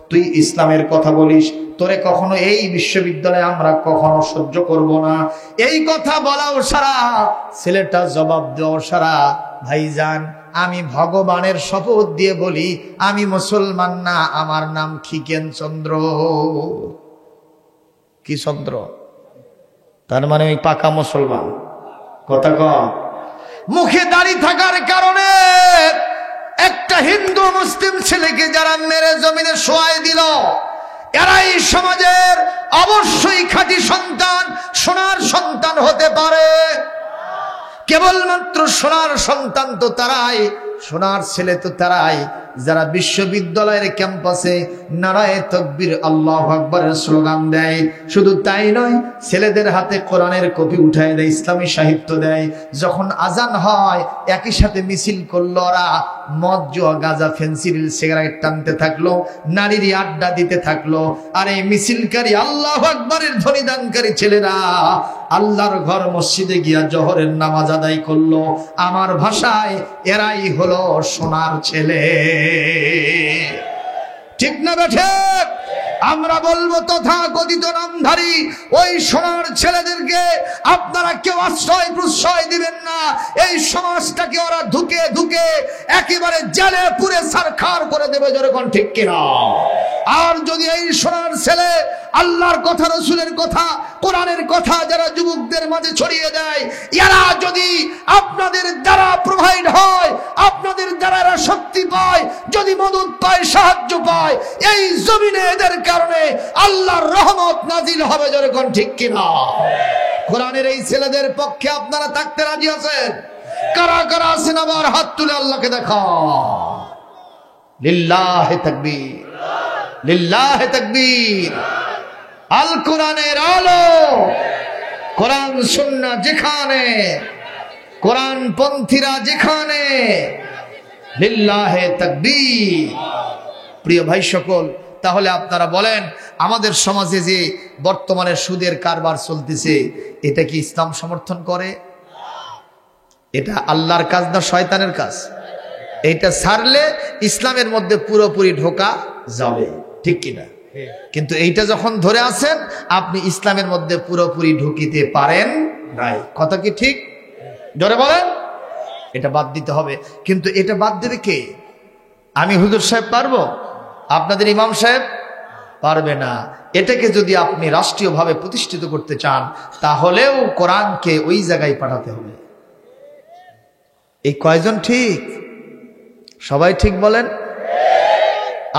তুই ইসলামের কথা বলিস, তোরে কখনো এই বিশ্ববিদ্যালয়ে আমরা কখনো সহ্য করব না। এই কথা বলাও সারা, ছেলেটা জবাব দেওয়াও সারা। ভাইজান, আমি ভগবানের শপথ দিয়ে বলি, আমি মুসলমান না, আমার নাম খিকেন চন্দ্র। কি চন্দ্র? তার মানে ওই পাকা মুসলমান। কথা কম। মুখে দাড়ি থাকার কারণে একটা হিন্দু মুসলিম ছেলেকে যারা মেরে জমিনে শোয়াই দিল, এরাই সমাজের অবশ্যই খাঁটি সন্তান, সোনার সন্তান হতে পারে। কেবলমাত্র সোনার সন্তান তো তারাই, সোনার ছেলে তো তারাই যারা বিশ্ববিদ্যালয়ের ক্যাম্পাসে নারায়ে তাকবীর আল্লাহু আকবারের স্লোগান দেয়। শুধু তাই নয়, ছেলেদের হাতে কোরআনের কপি উঠায় দেয়, ইসলামী সাহিত্য দেয়। যখন আজান হয় একই সাথে মিছিল করলো, ওরা মদ, জুয়া, গাঁজা, ফেন্সিডিল, সিগারেট টানতে থাকলো, নারীর আড্ডা দিতে থাকলো। আর এই মিছিলকারী আল্লাহু আকবারের ধ্বনিদানকারী ছেলেরা আল্লাহর ঘর মসজিদে গিয়া জোহরের নামাজ আদায় করলো। আমার ভাষায় এরাই হলো সোনার ছেলে। ঠিক না বেঠে? আমরা বলবো তথাকথিত নামধারী ওই সোনার ছেলেদেরকে আপনারা কেউ আশ্রয় প্রশ্রয় দিবেন না। এই সমাজটাকে ওরা ধুকে ধুকে একেবারে জেলে পুরে সারখার করে দেবে, যেরকম ঠিক কিনা? আর যদি এই সোনার ছেলে আল্লাহর কথা, রসুলের কথা, কোরআনের কথা যারা যুবকদের মাঝে ছড়িয়ে দেয়, এরা যদি আপনাদের দ্বারা প্রোভাইড হয়, আপনাদের দ্বারা এরা শক্তি পায়, যদি মদত পায়, সাহায্য পায়, এই জমিনে এদের কারণে আল্লাহর রহমত নাজিল হবে, যেরকম ঠিক কিনা? কোরআনের এই ছেলেদের পক্ষে আপনারা থাকতে রাজি আছেন? কারা কারা আছেন আবার হাত তুলে আল্লাহকে দেখা। লিল্লাহে তাকবীর, লিল্লাহে তাকবীর। আল কোরআনের আলো, কোরআন সুন্নাহ যেখানে, কোরআন পন্থীরা যেখানে, লিল্লাহে তাকবীর। প্রিয় ভাই সকল, তাহলে আপনারা বলেন, আমাদের সমাজে যে বর্তমানে সুদের কারবার চলতেছে, এটা কি ইসলাম সমর্থন করে? এটা আল্লাহর কাজ না শয়তানের কাজ? এইটা ছাড়লে ইসলামের মধ্যে পুরোপুরি ঢোকা যাবে, ঠিক কিনা? কিন্তু এইটা যখন ধরে আছেন, আপনি ইসলামের মধ্যে পুরোপুরি ঢুকিতে পারেন নাই। কথা কি ঠিক? জোরে বলেন। এটা বাদ দিতে হবে। কিন্তু এটা বাদ দেবে কে? আমি হুজুর সাহেব পারবো? আপনাদের ইমাম সাহেব পারবে না। এটাকে যদি আপনি রাষ্ট্রীয়ভাবে প্রতিষ্ঠিত করতে চান তাহলেও কোরআনকে ওই জায়গায় পাঠাতে হবে। এই কয়জন ঠিক? সবাই ঠিক বলেন।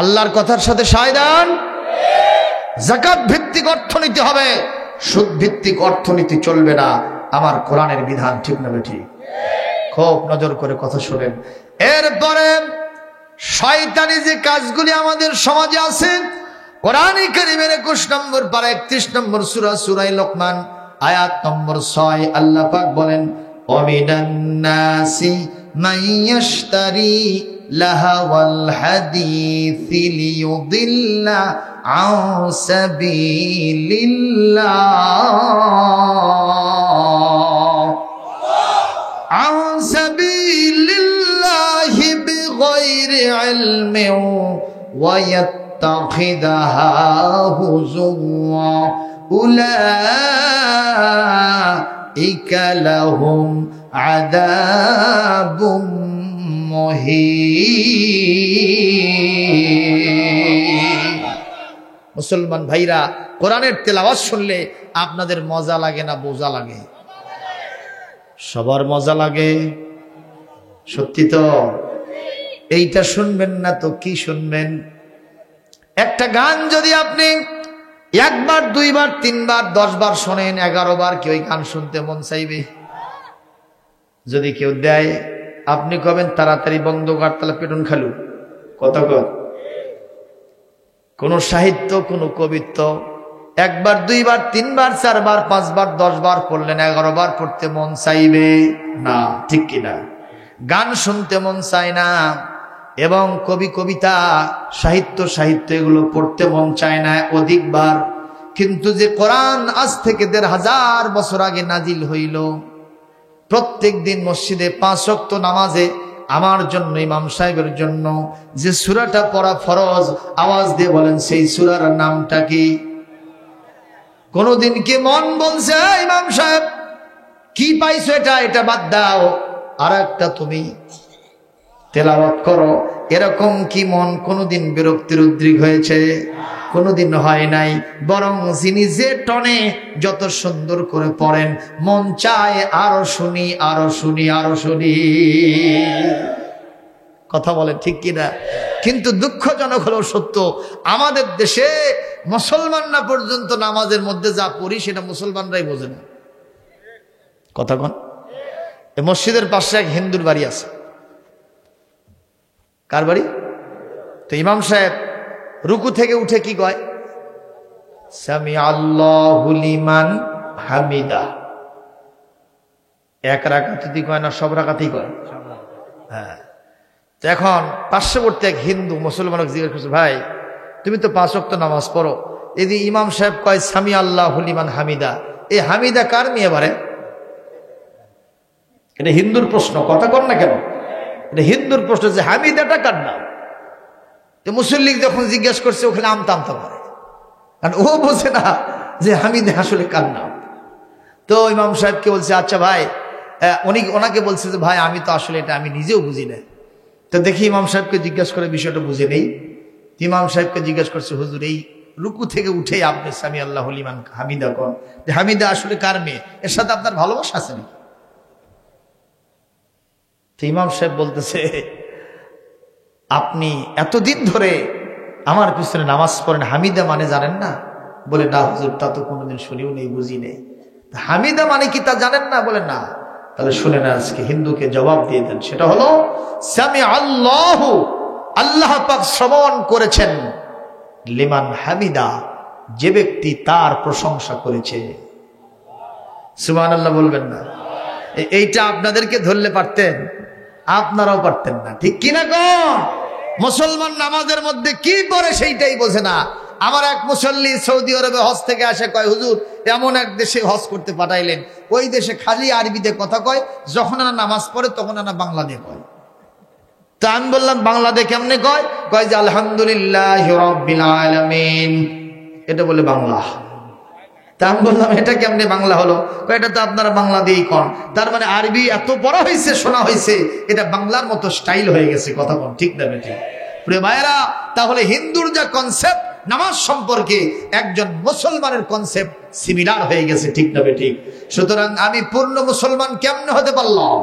আল্লাহর কথার সাথে সায়দান। যাকাত ভিত্তিক অর্থনীতি হবে, সুদ ভিত্তিক অর্থনীতি চলবে না। আমার কোরআনের বিধান ঠিক না ঠিক? খুব নজর করে কথা শুনেন। এরপরে শয়তানি যে কাজগুলি আমাদের সমাজে আছে, কোরআন কারীমের 21 নম্বর পারা 31 নম্বর সূরা সূরা লোকমান আয়াত নম্বর 6 আল্লাহ পাক বলেন, ওয়ামিনান নাসি মাইয়াশতারি লাহাওয়াল হাদিসি লিয়ুদিল্লা আন সাবিলিল্লাহ আন সাবিলিল্লাহি বিগাইরি ইলমিন ওয়া ইয়াত্তাখিদাহা হুজুওয়া উলাইকা লাহুম আযাবুম মুহিন। মুসলমান ভাইরা, কোরআনের তেলাওয়াত শুনলে আপনাদের মজা লাগে না বোঝা লাগে? সবার মজা লাগে, সত্যি তো? এইটা শুনবেন না তো কি শুনবেন? একটা গান যদি আপনি 1 বার 2 বার 3 বার 10 বার শোনেন, 11 বার কি ওই গান শুনতে মন চাইবে? যদি কেউ দেয় আপনি কবেন তাড়াতাড়ি বন্ধ কর, তাহলে পেটন খালু। কত কোন সাহিত্য, কোন কবিত্ব 1 বার 2 বার 3 বার 4 বার 5 বার 10 বার পড়লেন, 11 বার পড়তে মন চাইবে না, ঠিক কিনা? গান শুনতে মন চায় না, এবং কবি কবিতা সাহিত্য এগুলো পড়তে মন চায় না অধিকবার। কিন্তু যে কোরআন আজ থেকে 1500 বছর আগে নাজিল হইল, প্রত্যেক দিন মসজিদে 5 ওয়াক্ত নামাজে আমার জন্য, ইমাম সাহেবের জন্য যে সূরাটা পড়া ফরজ, আওয়াজ দিয়ে বলেন সেই সূরার নামটা কি? কোনদিন কি মন বলছে ইমাম সাহেব কি পাইছো, এটা বাদ দাও, আর একটা তুমি তেলাওয়াত করো? এরকম কি মন কোনদিন বিরক্তির উদ্রেক হয়েছে? কোনদিন হয় নাই। বরং যিনি যে টনে যত সুন্দর করে পড়েন, মন চায় আরো শুনি, আরো শুনি, আরো শুনি। কথা বলেন ঠিক কিনা? কিন্তু দুঃখজনক হলো সত্য, আমাদের দেশে মুসলমানরা পর্যন্ত নামাজের মধ্যে যা পড়ি সেটা মুসলমানরাই বোঝে না। কথা কন। এই মসজিদের পাশে এক হিন্দুর বাড়ি আছে। কার বাড়ি? তো ইমাম সাহেব রুকু থেকে উঠে কি কয়? সামি আল্লাহু লিমান হামিদা। এক রাকাতই কয় না, সব রাকাতেই কয়? হ্যাঁ। তো এখন পার্শ্ববর্তী এক হিন্দু মুসলমানকে জিজ্ঞেস করছে, ভাই তুমি তো 5 ওয়াক্ত নামাজ পড়ো, এই যে ইমাম সাহেব কয় সামি আল্লাহু লিমান হামিদা, এই হামিদা কার মেয়ে বারে? এটা হিন্দুর প্রশ্ন, কথা কর না কেন? এটা হিন্দুর প্রশ্ন যে হামিদাটা কার নাম? তো মুসল্লিক যখন জিজ্ঞেস করছে ওখানে আমতা করে, কারণ ও বোঝে না যে হামিদা আসলে কার নাম। তো ইমাম সাহেবকে বলছে, আচ্ছা ভাই, ওনাকে বলছে যে ভাই আমি তো আসলে এটা আমি নিজেও বুঝি না। তো দেখি ইমাম সাহেবকে জিজ্ঞেস করে বিষয়টা বুঝে নেই। ইমাম সাহেবকে জিজ্ঞেস করছে, হুজুর এই রুকু থেকে উঠে আপনি সামি আল্লাহু লিমান হামিদা কন, যে হামিদা আসলে কার মেয়ে? এর সাথে আপনার ভালোবাসা আছে নাকি? ইমাম সাহেব বলতেছে, আপনি এতদিন ধরে আমার পিছনে নামাজ পড়েন, হামিদা মানে জানেন না? বলে না হুজুর, তা তো কোনোদিন শুনিও নেই, বুঝি নেই। হামিদা মানে কি তা জানেন না? বলে না। তাহলে শুনে না, আজকে হিন্দুকে জবাব দিয়ে দেন। সেটা হলো সামি আল্লাহু, আল্লাহ পাক শ্রবণ করেছেন, লিমান হামিদা, যে ব্যক্তি তার প্রশংসা করেছে। সুবহানাল্লাহ বলবেন না? এইটা আপনাদেরকে ধরলে পারতেন, আপনারাও পারতেন না, ঠিক কিনা কোন? মুসলমান নামাজের মধ্যে কি পড়ে সেইটাই বোঝে না। আমার এক মুসল্লি সৌদি আরবে হজ থেকে আসে, কয় হুজুর এমন এক দেশে হজ করতে পাঠাইলেন, ওই দেশে খালি আরবিতে কথা কয়, যখন আনা নামাজ পড়ে তখন আনা বাংলা দিয়ে কয়। তা আমি বললাম বাংলা দিয়ে কেমনে কয়? কয় যে আলহামদুলিল্লাহি রাব্বিল আলামিন, এটা বলে বাংলা। তা আমি বললাম এটা কেমনে বাংলা হলো? এটা তো আপনারা বাংলা দিয়েই কন। তার মানে আরবি এত পড়া হয়েছে, শোনা হয়েছে, এটা বাংলার মতো স্টাইল হয়ে গেছে। কথা বল ঠিক না বেঠিক? প্রিয় ভাইয়েরা, তাহলে হিন্দুর যা কনসেপ্ট নামাজ সম্পর্কে একজন মুসলমানের কনসেপ্ট সিমিলার হয়ে গেছে, ঠিক না ঠিক? সুতরাং আমি পূর্ণ মুসলমান কেমনে হতে পারলাম?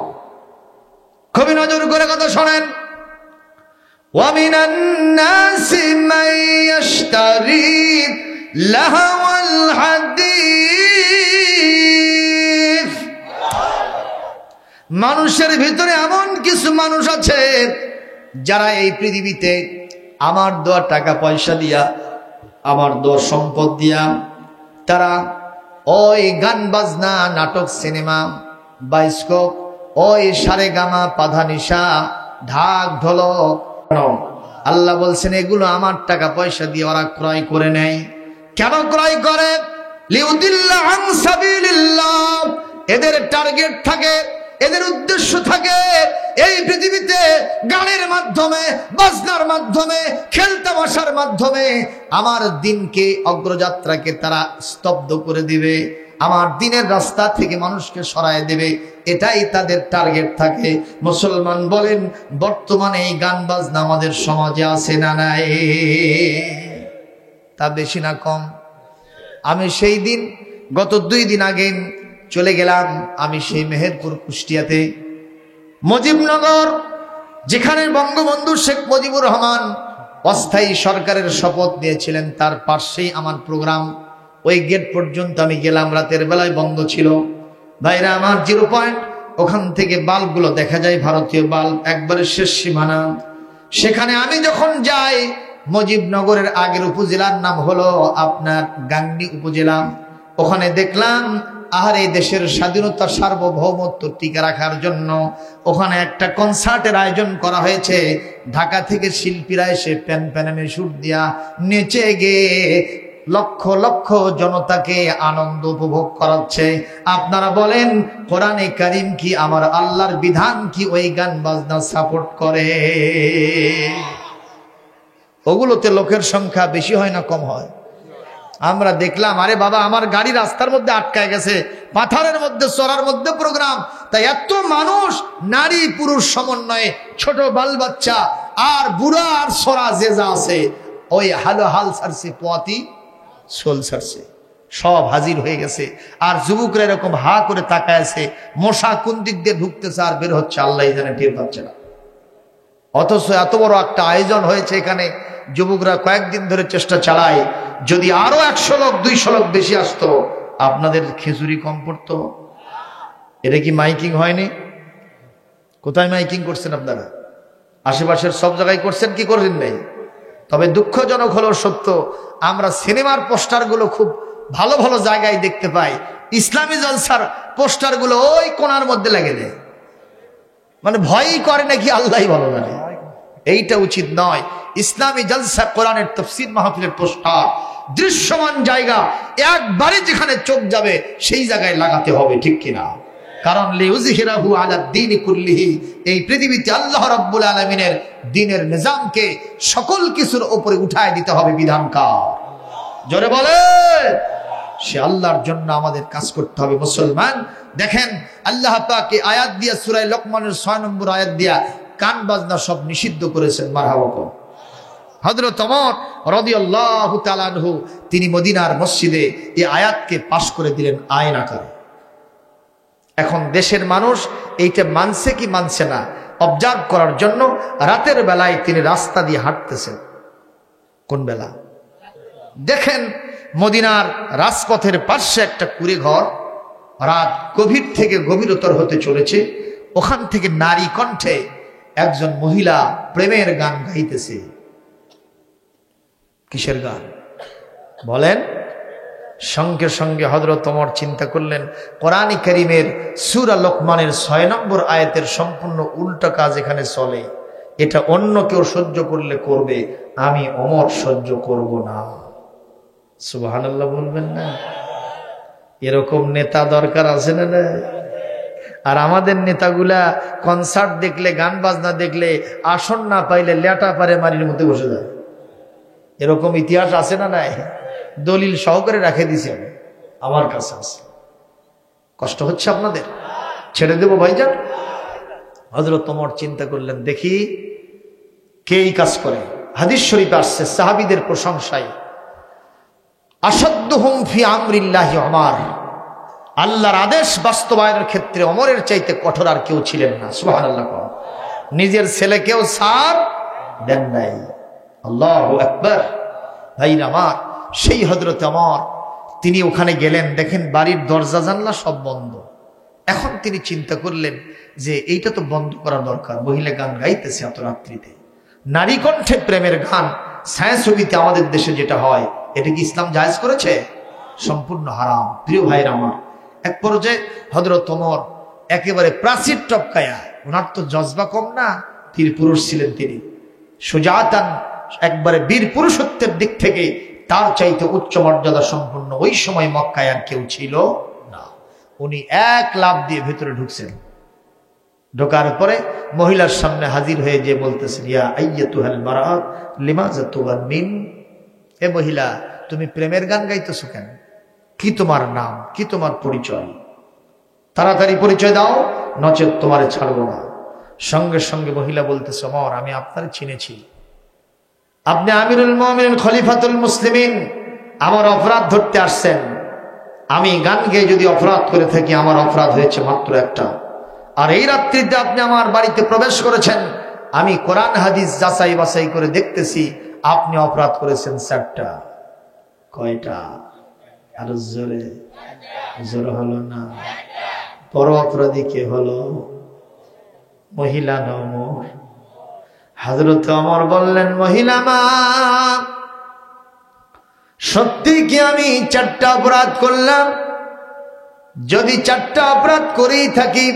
খুবই নজর করে কথা শোনেন। وَمِنَ النَّاسِ مَن يَشْتَرِي لَهْوَ الْحَدِيثِ মানুষের ভিতরে এমন কিছু মানুষ আছে যারা এই পৃথিবীতে আমার দেওয়া টাকা পয়সা দিয়া, আমার দেওয়া সম্পদ দিয়া তারা ওই গান বাজনা, নাটক, সিনেমা, বায়োস্কোপ, ওই সারেগামা, পাধানিশা, ঢাক, ঢোলক, আল্লাহ বলছেন এগুলো আমার টাকা পয়সা দিয়ে ওরা ক্রয় করে নেয়। কেন ক্রয় করে? লিউদিল্লা আন সাবিলিল্লাহ। এদের টার্গেট থাকে, এদের উদ্দেশ্য থাকে এই পৃথিবীতে গানের মাধ্যমে, বাজনার মাধ্যমে, খেলতামাশার মাধ্যমে আমার দিনকে, অগ্রযাত্রাকে তারা স্তব্ধ করে দিবে, আমার দিনের রাস্তা থেকে মানুষকে সরায় দেবে, এটাই তাদের টার্গেট থাকে। মুসলমান বলেন, বর্তমানে এই গান বাজনা আমাদের সমাজে আছে না নাই? তা বেশি না কম? আমি সেই দিন, গত 2 দিন আগে চলে গেলাম আমি সেই মেহেরপুর, কুষ্টিয়াতে, মুজিবনগর, যেখানে বঙ্গবন্ধু শেখ মুজিবুর রহমান অস্থায়ী সরকারের শপথ নিয়েছিলেন, তার পাশেই আমার প্রোগ্রাম। ওই গেট পর্যন্ত আমি গেলাম, রাতের বেলায় বন্ধ ছিল। ভাইরা আমার, 0 পয়েন্ট, ওখান থেকে বাল্বগুলো দেখা যায়, ভারতীয় বাল্ব, একবারে শেষ সীমানা। সেখানে আমি যখন যাই, মুজিবনগরের আগের উপজেলার নাম হলো আপনার গাংনী উপজেলা। ওখানে দেখলাম এই দেশের স্বাধীনতা, সার্বভৌমত্ব টিকে রাখার জন্য ওখানে একটা কনসার্টের আয়োজন করা হয়েছে। ঢাকা থেকে শিল্পীরা এসে প্যান প্যানামে সুর দিয়া নেচে গিয়ে লক্ষ লক্ষ জনতাকে আনন্দ উপভোগ করাচ্ছে। আপনারা বলেন, কোরআনে কারীম কি, আমার আল্লাহর বিধান কি ওই গান বাজনা সাপোর্ট করে? ওগুলোতে লোকের সংখ্যা বেশি হয় না কম হয়? আমরা দেখলাম, আরে বাবা, আমার গাড়ি রাস্তার মধ্যে আটকায় গেছে, পাথরের মধ্যে, চড়ার মধ্যে প্রোগ্রাম, তাই এত মানুষ, নারী পুরুষ সমন্বয়ে, ছোট বাল বাচ্চা আর বুড়া আর সরা যে যা আছে, ওই হালো হাল ছাড়ছে, পোয়াতি সোল ছাড়ছে, সব হাজির হয়ে গেছে। আর যুবকরা এরকম হা করে তাকায় আছে, মশা কোন দিক দিয়ে ঢুকতেছে আর বের হচ্ছে আল্লাহ জানে, টের পাচ্ছে না। অথচ এত বড় একটা আয়োজন হয়েছে, এখানে যুবকরা কয়েকদিন ধরে চেষ্টা চালায়, যদি আরো 100 লোক 200 লোক বেশি আসতো, আপনাদের খিচুড়ি কম পড়তো। এটা কি মাইকিং হয়নি? কোথায় মাইকিং করছেন আপনারা? আশেপাশের সব জায়গায় করছেন কি করেন নাই? তবে দুঃখজনক হলো সত্য, আমরা সিনেমার পোস্টারগুলো খুব ভালো ভালো জায়গায় দেখতে পাই, ইসলামী জলসার পোস্টারগুলো ওই কোণার মধ্যে লেগে দেয়, মানে ভয়ই করে নাকি আল্লাহই ভালো জানে। এইটা উচিত নয়। ইসলামী জলসা, কোরআনের তাফসীর মাহফিলের পোস্টার দৃশ্যমান জায়গা, একবারে যেখানে চোখ যাবে সেই জায়গায় লাগাতে হবে, ঠিক কিনা? কারণ লিউযহিরাহু আলাদ দীনি কুল্লিহি, এই পৃথিবীতে আল্লাহ রাব্বুল আলামিনের দ্বীনের নিজামকে সকল কিছুর উপরে উঠায় দিতে হবে বিধানকার। জোরে বলে, সে আল্লাহর জন্য আমাদের কাজ করতে হবে। মুসলমান দেখেন, আল্লাহ পাক এই আয়াত দিয়া, সূরা লোকমানের 6 নম্বর আয়াত দিয়া গান বাজনা সব নিষিদ্ধ করেছেন। মারহাবা। হযরত ওমর রাদিয়াল্লাহু তাআলা আনহু তিনি মদিনার মসজিদে এই আয়াতকে পাশ করে দিলেন আইন আকারে। এখন দেশের মানুষ এইটা মানছে কি মানছে না অবজার্ভ করার জন্য রাতের বেলায় তিনি রাস্তা দিয়ে হাঁটতেছেন। কোন বেলা? দেখেন মদিনার রাজপথের পাশে একটা কুঁড়ে ঘর, রাত গভীর থেকে গভীরতর হতে চলেছে। ওখান থেকে নারী কণ্ঠে একজন মহিলা প্রেমের গান গাইতেছে। কিসের গান বলেন? সঙ্গে সঙ্গে হযরত ওমর চিন্তা করলেন, কোরআন কারীমের সূরা লোকমানের 6 নম্বর আয়াতের সম্পূর্ণ উল্টো কাজ এখানে চলে। এটা অন্য কেউ সহ্য করলে করবে, আমি ওমর সহ্য করব না। সুবহানাল্লাহ বলবেন না? এরকম নেতা দরকার আছে না? আর আমাদের নেতাগুলা কনসার্ট দেখলে, গান বাজনা দেখলে আসন না পাইলে লেটা পারে মারির মধ্যে বসে যায়। এরকম ইতিহাস আছে না নাই? দলিল সহকারে রাখে দিছি আমি, আমার কাছে আছে। কষ্ট হচ্ছে আপনাদের? ছেড়ে দেবো ভাইজান? হযরত ওমর চিন্তা করলেন, দেখি কে এই কাজ করে। হাদিস শরীফে আসছে সাহাবীদের প্রশংসায় আসাদ্দুহুম ফি আমরিল্লাহি ওমর, আল্লাহর আদেশ বাস্তবায়নের ক্ষেত্রে ওমরের চাইতে কঠোর আর কেউ ছিলেন না। সুবহানাল্লাহ। নিজের ছেলেকেও ছাড় দেন নাই। আল্লাহু আকবার। ভাইরা আমার, সেই হযরত ওমর তিনি ওখানে গেলেন, দেখেন বাড়ির দরজা জানলা সব বন্ধ। এখন তিনি চিন্তা করলেন যে এইটা তো বন্ধ করা দরকার। মহিলা গান গাইতেছে এত রাত্রিতে, নারী কণ্ঠে প্রেমের গান ছায়াছবিতে আমাদের দেশে যেটা হয়, এটা কি ইসলাম জায়েজ করেছে? সম্পূর্ণ হারাম। প্রিয় ভাইরা আমার, এক পর্যায়ে হযরত ওমর একেবারে প্রাচীর টপকায়া, ওনার তো জজবা কম না, বীর পুরুষ ছিলেন তিনি, সুজাতান একবারে বীর পুরুষত্বের দিক থেকে তার চাইতে উচ্চ মর্যাদা সম্পন্ন ওই সময় মক্কায় আর কেউ ছিল না। উনি এক লাফ দিয়ে ভেতরে ঢুকছেন। ঢোকার পরে মহিলার সামনে হাজির হয়ে যে বলতেছেন, ইয়া আইয়াতুহাল মারাত লিমাযা তুগান্নিন, এ মহিলা তুমি প্রেমের গান গাইতেছো কেন? কি তোমার নাম, কি তোমার পরিচয়? তাড়াতাড়ি পরিচয় দাও, নচেত তোমারে ছাড়বো না। সঙ্গে সঙ্গে মহিলা বলতেছে, ওমর আমি আপনারে চিনেছি, আপনি আমিরুল মুমিনিন খলিফাতুল মুসলিমিন, আমার অপরাধ ধরতে আসছেন। আমি গান গেয়ে যদি অপরাধ করে থাকি, আমার অপরাধ হয়েছে মাত্র একটা। আর এই রাত্রিতে আপনি আমার বাড়িতে প্রবেশ করেছেন, আমি কোরআন হাদিস যাচাই বাছাই করে দেখতেছি আপনি অপরাধ করেছেন 4টা। কয়টা? আরো জোরে, জোরে হলো না? বড় অপরাধী কে হলো? মহিলা না ওমর? হযরত ওমর বললেন, মহিলা মা, সত্যি কি আমি 4টা অপরাধ করলাম? যদি 4টা অপরাধ করেই থাকি,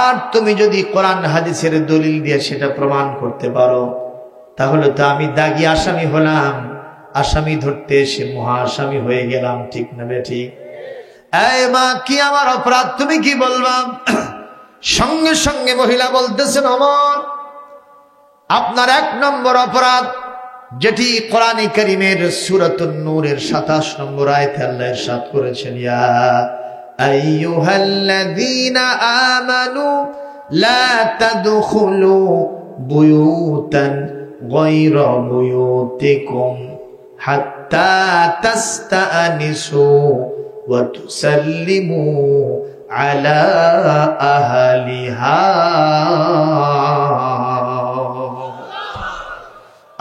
আর তুমি যদি কোরআন হাদিসের দলিল দিয়ে সেটা প্রমাণ করতে পারো, তাহলে তো আমি দাগী আসামি হলাম, আসামি ধরতে এসে মহা আসামি হয়ে গেলাম। ঠিক না বেঠিক? এই মা, কি আমার অপরাধ, তুমি কি বলবা? সঙ্গে সঙ্গে মহিলা বলতেছেন, ওমর আপনার 1 নম্বর অপরাধ, যেটি কোরআনে কারীমের সূরাতুন নূরের 27 নম্বর আয়াতে আল্লাহ ইরশাদ করেছেন, ইয়া আইয়ুহাল্লাযীনা আমানু লা তাদখুলু বুয়ুতান গায়রা বুয়ুতিকুম হাত্তা তাস্তানিসু ওয়া তুসাল্লিমু আলা আহলিহা।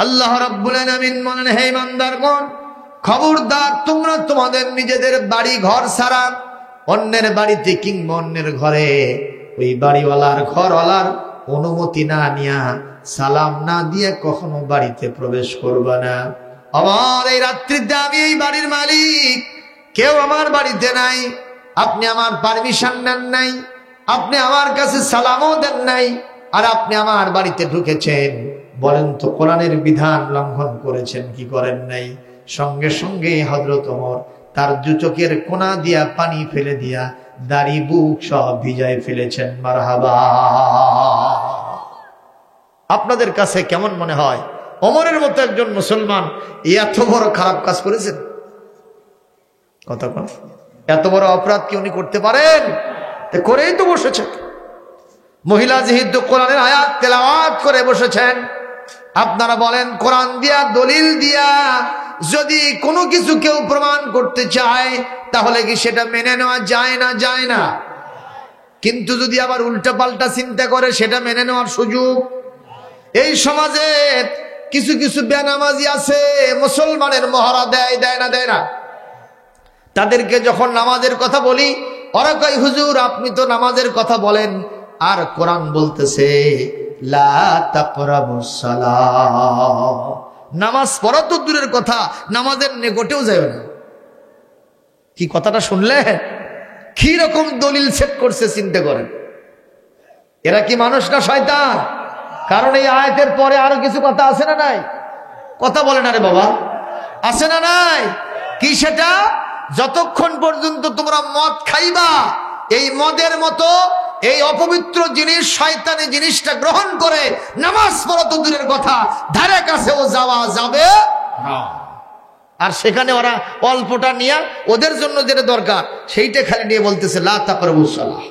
আল্লাহ রাব্বুল আলামিন বলেন, হে ইমানদারগণ, খবরদার তোমরা তোমাদের নিজেদের বাড়ি ঘর ছাড়া অন্যের বাড়িতে কিংবা অন্যের ঘরে ওই বাড়িওয়ালার ঘরওয়ালার অনুমতি না নিয়া, সালাম না দিয়ে কখনো বাড়িতে প্রবেশ করবে না। আমার এই রাত্রিতে আমি এই বাড়ির মালিক, কেউ আমার বাড়িতে নাই, আপনি আমার পারমিশন নেন নাই, আপনি আমার কাছে সালামও দেন নাই, আর আপনি আমার বাড়িতে ঢুকেছেন, বলেন তো কোরআনের বিধান লঙ্ঘন করেছেন কি করেন নাই? সঙ্গে সঙ্গে হযরত ওমর তার 2 চোখের কোনা দিয়া পানি ফেলে দিয়া দাড়ি বুক সব ভিজায় ফেলেছেন। মারহাবা। আপনাদের কাছে কেমন মনে হয় ওমরের মতো একজন মুসলমান এত বড় খারাপ কাজ করেছেন? কথা কন, এত বড় অপরাধ কি উনি করতে পারেন? করেই তো বসেছেন। মহিলা যেহেতু কোরআনের আয়াত তেলাওয়াত করে বসেছেন, আপনারা বলেন কোরআন দিয়া দলিল দিয়া যদি কোনো কিছু কেউ প্রমাণ করতে চায়, তাহলে কি সেটা মেনে নেওয়া যায় না? যায় না। কিন্তু যদি আবার উল্টা পাল্টা চিন্তা করে, সেটা মেনে নেওয়ার সুযোগ। এই সমাজে কিছু কিছু বেনামাজি আছে, মুসলমানের মহড়া দেয়, দেয় না? দেয় না। তাদেরকে যখন নামাজের কথা বলি, ওরা কয়, হুজুর আপনি তো নামাজের কথা বলেন, আর কোরআন বলতেছে লা তাকরাবুস সালাহ, নামাজ পড়া তো দূরের কথা, নামাজের নিকটেও যাবে না। কি কথাটা শুনলেন? কি রকম দলিল সেট করছে চিন্তা করেন। এরা কি মানুষ না শয়তান? কারণ এই আয়াতের পরে আরো কিছু কথা আছে না নাই? কথা বলে না রে বাবা, আছে না নাই? কি সেটা? যতক্ষণ পর্যন্ত তোমরা মদ খাইবা, এই মদের মতো এই অপবিত্র জিনিস, শয়তানি জিনিসটা গ্রহণ করে নামাজ পড়া তো দূরের কথা, ধারে কাছেও যাওয়া যাবে না। আর সেখানে ওরা অল্পটা নিয়ে ওদের জন্য যেটা দরকার সেইটা খালি নিয়ে বলতেছে লা তাকরাবুস সালাহ,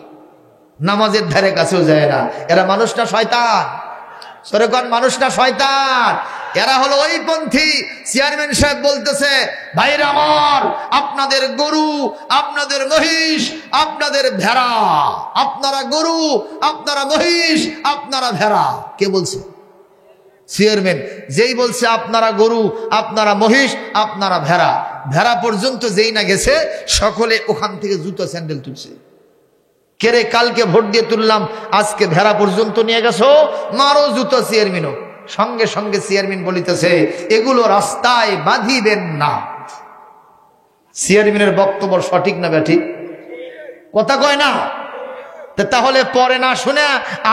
নামাজের ধারে কাছেও যায় না। এরা মানুষ না শয়তান? সরে কোন মানুষ না শয়তান? এরা হলো ওই পন্থী। চেয়ারম্যান সাহেব বলতেছে, ভাইরা আমার, আপনাদের গরু, আপনাদের মহিষ, আপনাদের ভেড়া, আপনারা গরু, আপনারা মহিষ, আপনারা ভেড়া। কে বলছে? চেয়ারম্যান। যেই বলছে আপনারা গরু, আপনারা মহিষ, আপনারা ভেড়া, ভেড়া পর্যন্ত যেই না গেছে, সকলে ওখান থেকে জুতো স্যান্ডেল তুলছে। কেরে কালকে ভোট দিয়ে তুললাম, আজকে ভেড়া পর্যন্ত নিয়ে গেছো, মারো জুতো চেয়ারম্যানও। সঙ্গে সঙ্গে চেয়ারম্যান বলিতেছে, এগুলো রাস্তায় বাঁধিবেন না। চেয়ারম্যানের বক্তব্য সঠিক না ব্যাঠিক? কথা কয় না? তাহলে পরে না শুনে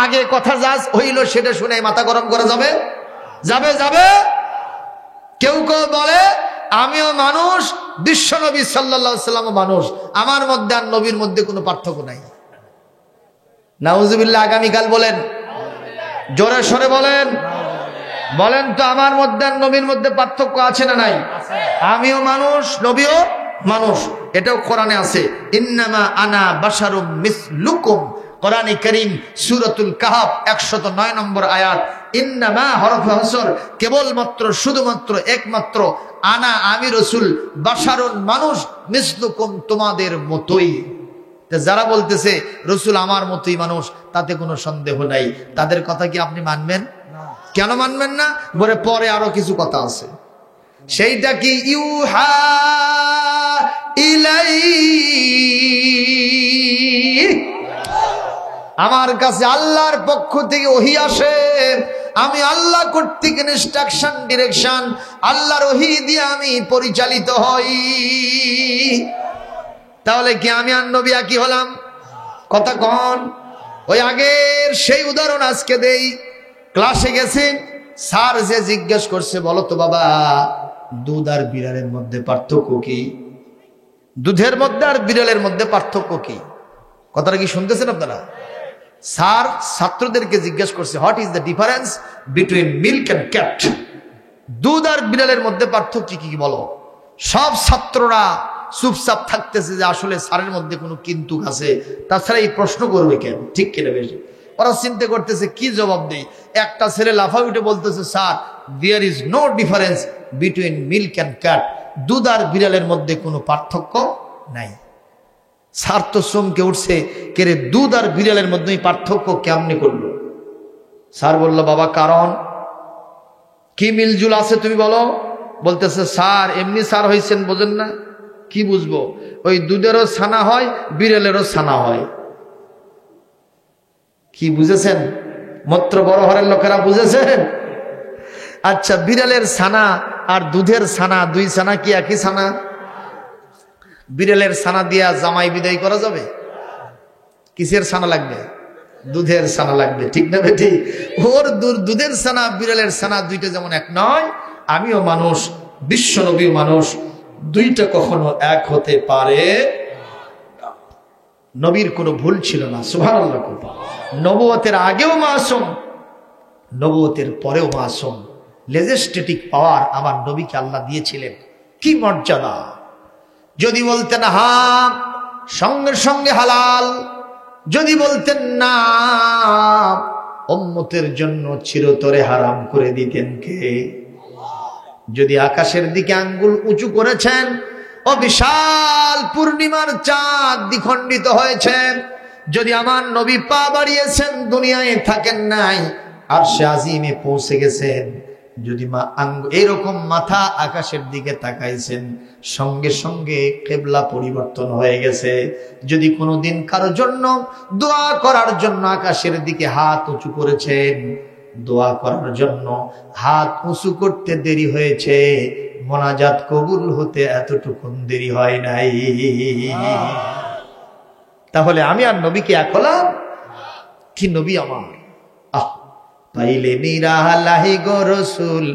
আগে কথা যা হইল সেটা শুনে মাথা গরম করা যাবে? যাবে যাবে? কেউ কেউ বলে আমিও মানুষ, বিশ্ব নবী সাল্লাল্লাহু আলাইহি ওয়াসাল্লাম মানুষ, আমার মধ্যে আর নবীর মধ্যে কোনো পার্থক্য নাই। নাউজুবিল্লাহ। আগামীকাল বলেন, জোরে সরে বলেন, বলেন তো আমার মধ্যে আর নবীর মধ্যে পার্থক্য আছে না নাই? আমিও মানুষ, নবীও মানুষ। এটাও কোরআনে আছে, ইন্নামা আনা বাশারুম মিসলুকুম। কোরআনে কারীম সূরাতুল কাহফ 109 নম্বর আয়াত। ইন্নামা হরফে হসর, কেবলমাত্র, শুধুমাত্র, একমাত্র, আনা আমি রাসূল, বাশারুন মানুষ, মিসলুকুম তোমাদের মতোই। যারা বলতেছে রাসূল আমার মতোই মানুষ, তাতে কোনো সন্দেহ নাই। তাদের কথা কি আপনি মানবেন? কেন মানবেন না? বলে পরে আরো কিছু কথা আছে। সেইটা কি? ইউহা ইলাই, আমার কাছে আল্লাহর পক্ষ থেকে ওহী আসে, আমি আল্লাহ কর্তৃক ইনস্ট্রাকশন, ডিরেকশন, আল্লাহর ওহী দিয়ে আমি পরিচালিত হই। তাহলে কি আমি আর নবী একই হলাম? কথা কন। ওই আগের সেই উদাহরণ আজকে দেই। ক্লাসে গেছি, স্যার যে জিজ্ঞেস করছে, বলো তো বাবা, দুধ আর বিড়ালের মধ্যে পার্থক্য কি? দুধের মধ্যে আর বিড়ালের মধ্যে পার্থক্য কি? কথাটা কি শুনতেছেন আপনারা? স্যার ছাত্রদেরকে জিজ্ঞেস করছে, what is the difference between milk and cat? দুধ আর বিড়ালের মধ্যে পার্থক্য কি বলো? সব ছাত্ররা চুপচাপ থাকতেছে যে আসলে স্যারের মধ্যে কোনো কিন্তু আছে, তাছাড়া এই প্রশ্ন করবে কেন? ঠিক কিনা বেশি? ওরা চিন্তা করতেছে কি জবাব দেই। একটা ছেলে লাফা উঠে বলতেছে, sir there is no difference between milk and cat. দুধ আর বিড়ালের মধ্যে কোনো পার্থক্য নাই। স্যার তো চমকে উঠছে, কে রে, দুধ আর বিড়ালের মধ্যে পার্থক্য কেমনে করলো? স্যার বলল, বাবা কারণ কি মিলজুল আছে তুমি বলো। বলতেছে, স্যার এমনি স্যার হয়েছেন বোঝেন না? কি বুঝবো? ওই দুধেরও ছানা হয়, বিড়ালেরও ছানা হয়। কি বুঝেছেন? মাত্র বড় ঘরের লোকেরা বুঝেছেন? আচ্ছা, বিড়ালের ছানা আর দুধের ছানা, দুই ছানা কি একই ছানা? বিড়ালের ছানা দিয়া জামাই বিদায় করা যাবে? কিসের ছানা লাগবে? দুধের ছানা লাগবে। ঠিক না বেটি? ওর দুধের ছানা, বিড়ালের ছানা দুইটা যেমন এক নয়, আমিও মানুষ, বিশ্ব নবীও মানুষ, দুইটা কখনো এক হতে পারে। নবীর কোনো ভুল ছিল না। সুবহানাল্লাহ। নবুয়তের আগেও মাসুম, নবুয়তের পরেও মাসুম। লেজিসলেটিভ পাওয়ার আমার নবীকে আল্লাহ দিয়েছিলেন। কি মর্যাদা! যদি বলতেন হা, সঙ্গে সঙ্গে হালাল। যদি বলতেন না, উম্মতের জন্য চিরতরে হারাম করে দিতেন কে? যদি আকাশের দিকে আঙ্গুল উঁচু করেছেন, ও বিশাল পূর্ণিমার চাঁদ দ্বিখণ্ডিত হয়েছে। যদি আমার নবী পা বাড়িয়েছেন, দুনিয়ায় থাকেন নাই, আরশে আজিমে পৌঁছে গেছেন, যদি এরকম মাথা আকাশের দিকে তাকাইছেন, সঙ্গে সঙ্গে কিবলা পরিবর্তন হয়ে গেছে। যদি কোনোদিন কারোর জন্য দোয়া করার জন্য আকাশের দিকে হাত উঁচু করেছেন, দোয়া করার জন্য হাত উঁচু করতে দেরি হয়েছে, মোনাজাত কবুল হতে এতটুকুন দেরি হয় নাই। তাহলে আমি আর নবীকে এক হলাম? কি নবী আমার! আহ, পাইলে নিরালাই গো রাসূল,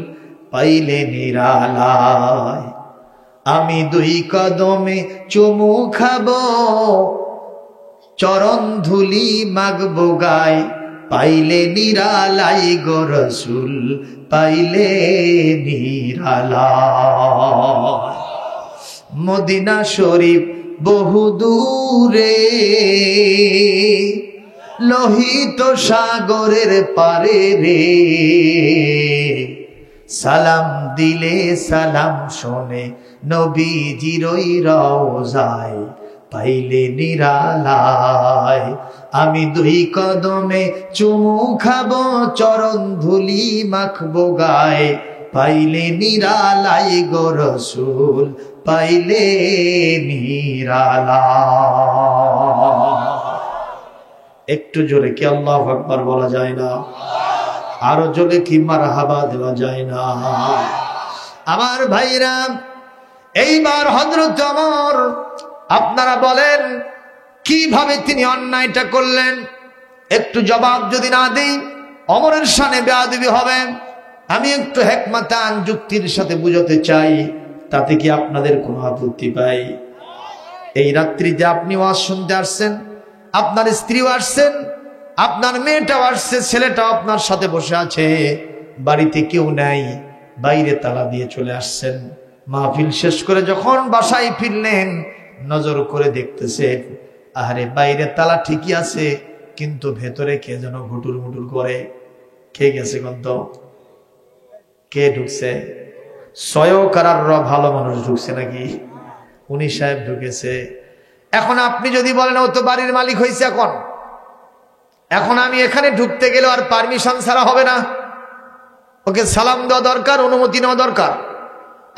পাইলে নিরালাই, আমি দুই কদমে চুমু খাবো, চরণ ধুলি মাগবো গায়, পাইলে নিরালাই গো রাসূল, পাইলে নিরালাই। মদিনা শরীফ বহু দূরে, লোহিত সাগরের পারে রে, সালাম দিলে সালাম শোনে নবীজির ওই রওজায়, পাইলে নিরালায় আমি দুই কদমে চুমু খাবো, চরণ ধুলি মাখবো গায়ে, পাইলে নিরালায় গো রাসূল, পাইলে নিরালায়। একটু জোরে কি আল্লাহু আকবার বলা যায় না? আরো জোরে কি মারহাবা দেওয়া যায় না? আমার ভাইরা, এইবার হযরত ওমর, আপনারা বলেন কিভাবে তিনি অন্যায়টা করলেন? একটু জবাব যদি না দেই ওমরের শানে বেয়াদবি হবে। আমি একটু হিকমতান যুক্তির সাথে বুঝাতে চাই, তাতে কি আপনাদের কোনো আপত্তি পাই? এই রাত্রিতে আপনি ওয়াজ শুনতে আসছেন, আপনার স্ত্রীও আসছেন, আপনার মেয়েটাও আসছে, ছেলেটাও আপনার সাথে বসে আছে, বাড়িতে কেউ নাই, বাইরে তালা দিয়ে চলে আসছেন। মাহফিল শেষ করে যখন বাসায় ফিরলেন, নজর করে দেখতেছেন আরে বাইরে তালা ঠিকই আছে, কিন্তু ভেতরে কে যেন ঘুটুর মুটুর করে। কে গেছে গন্ত? কে ঢুকছে? সয়কার ভালো মানুষ ঢুকছে নাকি? উনি সাহেব ঢুকেছে। এখন আপনি যদি বলেন ও তো বাড়ির মালিক হয়েছে, এখন আমি এখানে ঢুকতে গেলে আর পারমিশন ছাড়া হবে না, ওকে সালাম দেওয়া দরকার, অনুমতি নেওয়া দরকার।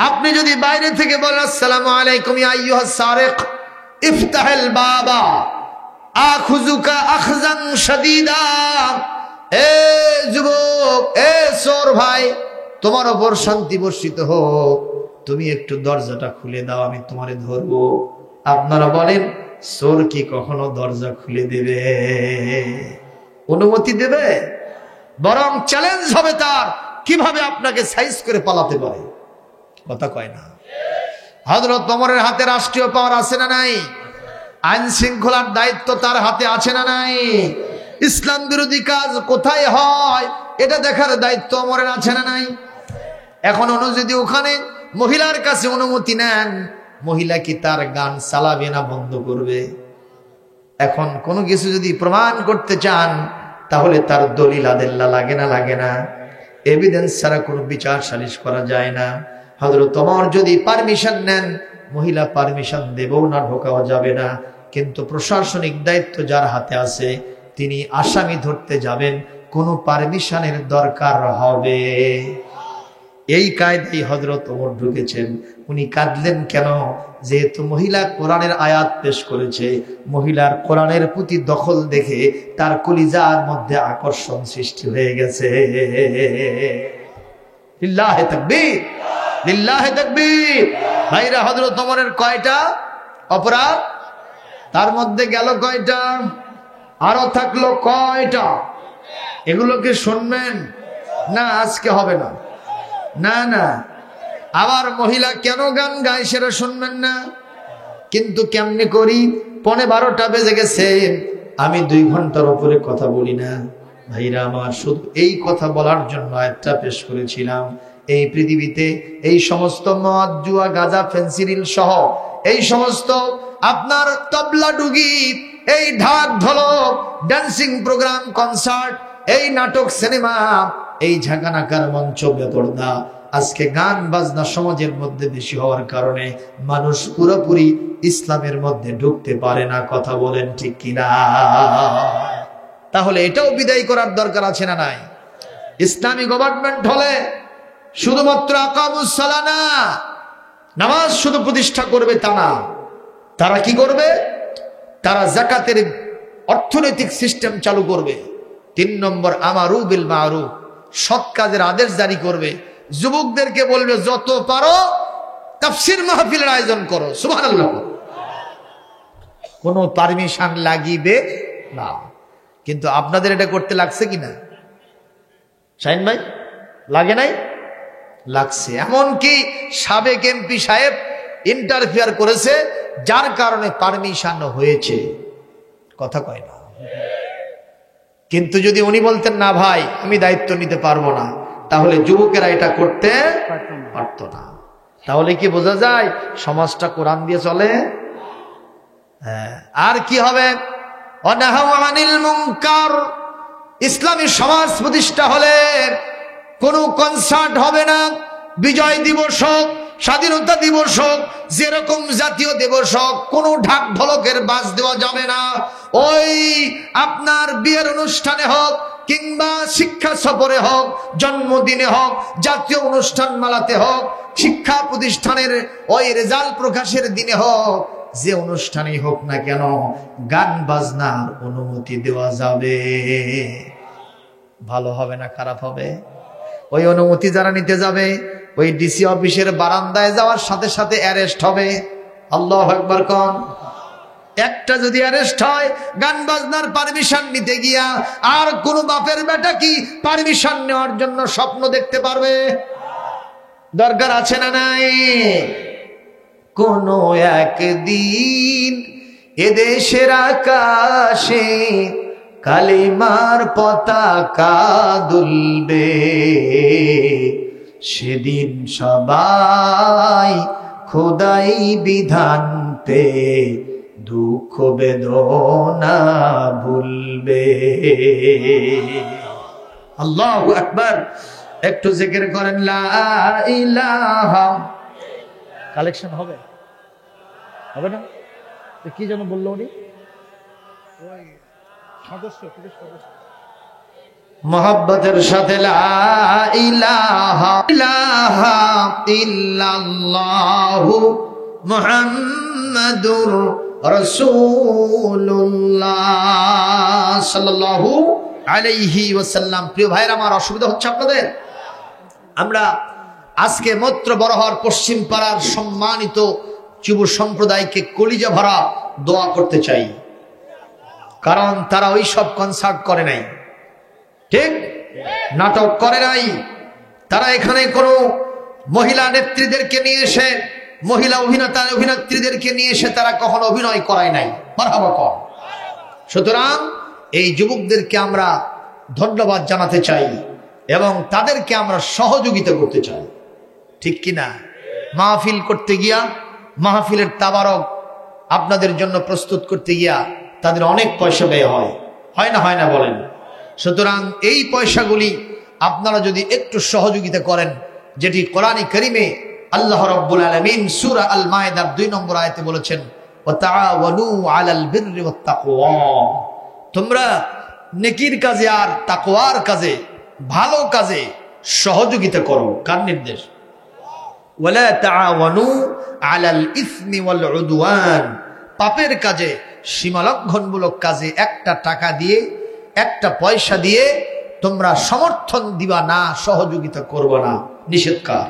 আপনি যদি বাইরে থেকে বলেন আসসালামু আলাইকুম ইয়া আইয়ুহাস সারিক ইফতাহিল বাবা আখুযুকা আখযান শাদীদা, এ যুবক, এ চোর ভাই, তোমার উপর শান্তি বর্ষিত হোক, তুমি একটু দরজাটা খুলে দাও, আমি তোমারে ধরবো। আপনারা বলেন চোর কি কখনো দরজা খুলে দেবে? অনুমতি দেবে? বরং চ্যালেঞ্জ হবে তার, কিভাবে আপনাকে সাইজ করে পালাতে পারে। কথা কয় না? হযরত ওমরের হাতে রাষ্ট্রীয় পাওয়ার আছে না নাই? আইন শৃঙ্খলার দায়িত্ব তার হাতে আছে না নাই? ইসলাম বিরোধী কাজ কোথায় হয় এটা দেখার দায়িত্ব ওমরের আছে না নাই? এখন অনু যদি ওখানে মহিলার কাছে অনুমতি নেন, মহিলা কি তার গান চালাবে না বন্ধ করবে? এখন কোনো কিছু যদি প্রমাণ করতে চান, তাহলে তার দলিল আদেল্লা লাগে না? লাগে না? এভিডেন্স ছাড়া কোনো বিচার সালিশ করা যায় না। হযরত ওমর যদি পারমিশন নেন, মহিলা পারমিশন দেবও না, ঢোকাও যাবে না। কিন্তু প্রশাসনিক দায়িত্ব যার হাতে আছে, তিনি আসামি ধরতে যাবেন, কোনো পারমিশনের দরকার হবে। এই কায়দায় হযরত ওমর ঢুকেছেন। উনি কাঁদলেন কেন? যেহেতু মহিলা কোরআনের আয়াত পেশ করেছে, মহিলার কোরআনের প্রতি দখল দেখে তার কলিজার মধ্যে আকর্ষণ সৃষ্টি হয়ে গেছে। লিল্লাহি তাকবীর, লিল্লাহি তাকবীর। ভাইরা, হযরত ওমরের কয়টা অপরাধ? তার মধ্যে গেল কয়টা? আরো থাকলো কয়টা? এগুলোকে শুনবেন না? আজকে হবে না, না না। আবার মহিলা কেন গান গায় সেটা শুনবেন না। কিন্তু কেমনে করি? 11:15 বেজে গেছে, আমি 2 ঘন্টার উপরে কথা বলি না। ভাইরা আমার, শুধু এই কথা বলার জন্য একটা পেশ করেছিলাম। এই পৃথিবীতে এই সমস্ত মদ, জুয়া, গাঁজা, ফেন্সিডিল সহ এই সমস্ত আপনার তবলা ডুগি, এই ঢাক ঢোলক, ডান্সিং প্রোগ্রাম, কনসার্ট, এই নাটক, সিনেমা, এই ঝাঁকানাকার মঞ্চ, বেপরদা, আজকে গান বাজনা সমাজের মধ্যে বেশি হওয়ার কারণে মানুষ পুরোপুরি ইসলামের মধ্যে ঢুকতে পারে না। কথা বলেন ঠিক কিনা? তাহলে এটাও বিদায় করার দরকার আছে না নাই? ইসলামী গভর্নমেন্ট হলে শুধুমাত্র আকামুস সালাহ না, নামাজ শুধু প্রতিষ্ঠা করবে তা না। তারা কি করবে? তারা যাকাতের অর্থনৈতিক সিস্টেম চালু করবে। 3 নম্বর, আমারু বিল মারুফ, সৎ কাজের আদেশ জারি করবে। যুবকদেরকে বলবে যত পারো তাফসীর মাহফিলের আয়োজন করো। সুবহানাল্লাহ। কোনো পারমিশন লাগিবে না। কিন্তু আপনাদের এটা করতে লাগছে কিনা? শাহিন ভাই, লাগে নাই? লাগছে। এমনকি সাবেক এমপি সাহেব ইন্টারফেয়ার করেছে, যার কারণে পারমিশন হয়েছে। কথা কয় না? কিন্তু যদি উনি বলতেন না ভাই আমি দায়িত্ব নিতে পারবো না, তাহলে যুবকেরা এটা করতে পারত না। তাহলে কি বোঝা যায় সমাজটা কোরআন দিয়ে চলে? আর কি হবে? অনাহু আনিল মুনকার। ইসলামী সমাজ প্রতিষ্ঠা হলে কোনো কনসার্ট হবে না। বিজয় দিবস হোক, স্বাধীনতা দিবস হোক, যেরকম জাতীয় দিবস হোক, কোনো ঢাক ঢোলকের বাজ দেওয়া যাবে না। ওই আপনার বিয়ের অনুষ্ঠানে হোক কিংবা শিক্ষা সফরে হোক, জন্মদিনে হোক, জাতীয় অনুষ্ঠান মালাতে হোক, শিক্ষা প্রতিষ্ঠানের ওই রেজাল্ট প্রকাশের দিনে হোক, যে অনুষ্ঠানই হোক না কেন গান বাজনার অনুমতি দেওয়া যাবে। ভালো হবে না খারাপ হবে? ওই অনুমতি যারা নিতে যাবে ওই ডিসি অফিসের বারান্দায় যাওয়ার সাথে সাথে অ্যারেস্ট হবে। আল্লাহু আকবার কোন। একটা যদি অ্যারেস্ট হয় গান বাজনার পারমিশন নিতে গিয়া, আর কোন বাপের বেটা কি পারমিশন নেওয়ার জন্য স্বপ্ন দেখতে পারবে? দরকার আছে না নাই? কোন একদিন এদেশের আকাশে কালিমার পতাকা দুলবে, সেদিন সবাই খোদাই বিধানতে দুঃখ বেদনা ভুলবে। আল্লাহু আকবার। একটু জিকির করেন লা ইলাহা। কালেকশন হবে হবে না? কি যেন বললো উনি? মোহাব্বতের সাথে লা ইলাহা ইলাহা ইল্লাল্লাহু মুহাম্মাদুর রাসূলুল্লাহ সাল্লাল্লাহু আলাইহি ওয়াসাল্লাম। প্রিয় ভাইরা আমার, অসুবিধা হচ্ছে আপনাদের? আমরা আজকে মত্র বড় হওয়ার পশ্চিম পাড়ার সম্মানিত যুব সম্প্রদায়কে কলিজা ভরা দোয়া করতে চাই, কারণ তারা ওই সব কনসার্ট করে নাই, ঠিক নাটক করে নাই। তারা এখানে কোনো মহিলা নেত্রীদেরকে নিয়ে এসে, মহিলা অভিনেতা অভিনেত্রীদেরকে নিয়ে এসে তারা কখনো অভিনয় করায় নাই। মারহাবা কর। সুতরাং এই যুবকদেরকে আমরা ধন্যবাদ জানাতে চাই এবং তাদেরকে আমরা সহযোগিতা করতে চাই, ঠিক কিনা? মাহফিল করতে গিয়া, মাহফিলের তাবারক আপনাদের জন্য প্রস্তুত করতে গিয়া তাদের অনেক পয়সা ব্যয় হয়, হয় না? হয় না বলেন? সুতরাং এই পয়সাগুলি আপনারা যদি একটু সহযোগিতা করেন, যেটি কোরআনে কারিমে আল্লাহ রাব্বুল আলামিন সূরা আল মায়েদার 2 নম্বর আয়াতে বলেছেন, ওয়া তাআওয়ানু আলাল বিররি ওয়াত তাকওয়া, তোমরা নেকির কাজে আর তাকওয়ার কাজে, ভালো কাজে সহযোগিতা করো। কার নির্দেশ? ওয়ালা তাআওয়ানু আলাল ইসমি ওয়াল উদওয়ান, পাপের কাজে, সীমালঙ্ঘনমূলক কাজে একটা টাকা দিয়ে, একটা পয়সা দিয়ে তোমরা সমর্থন দিবা না, সহযোগিতা করবা না, নিষেধ কার?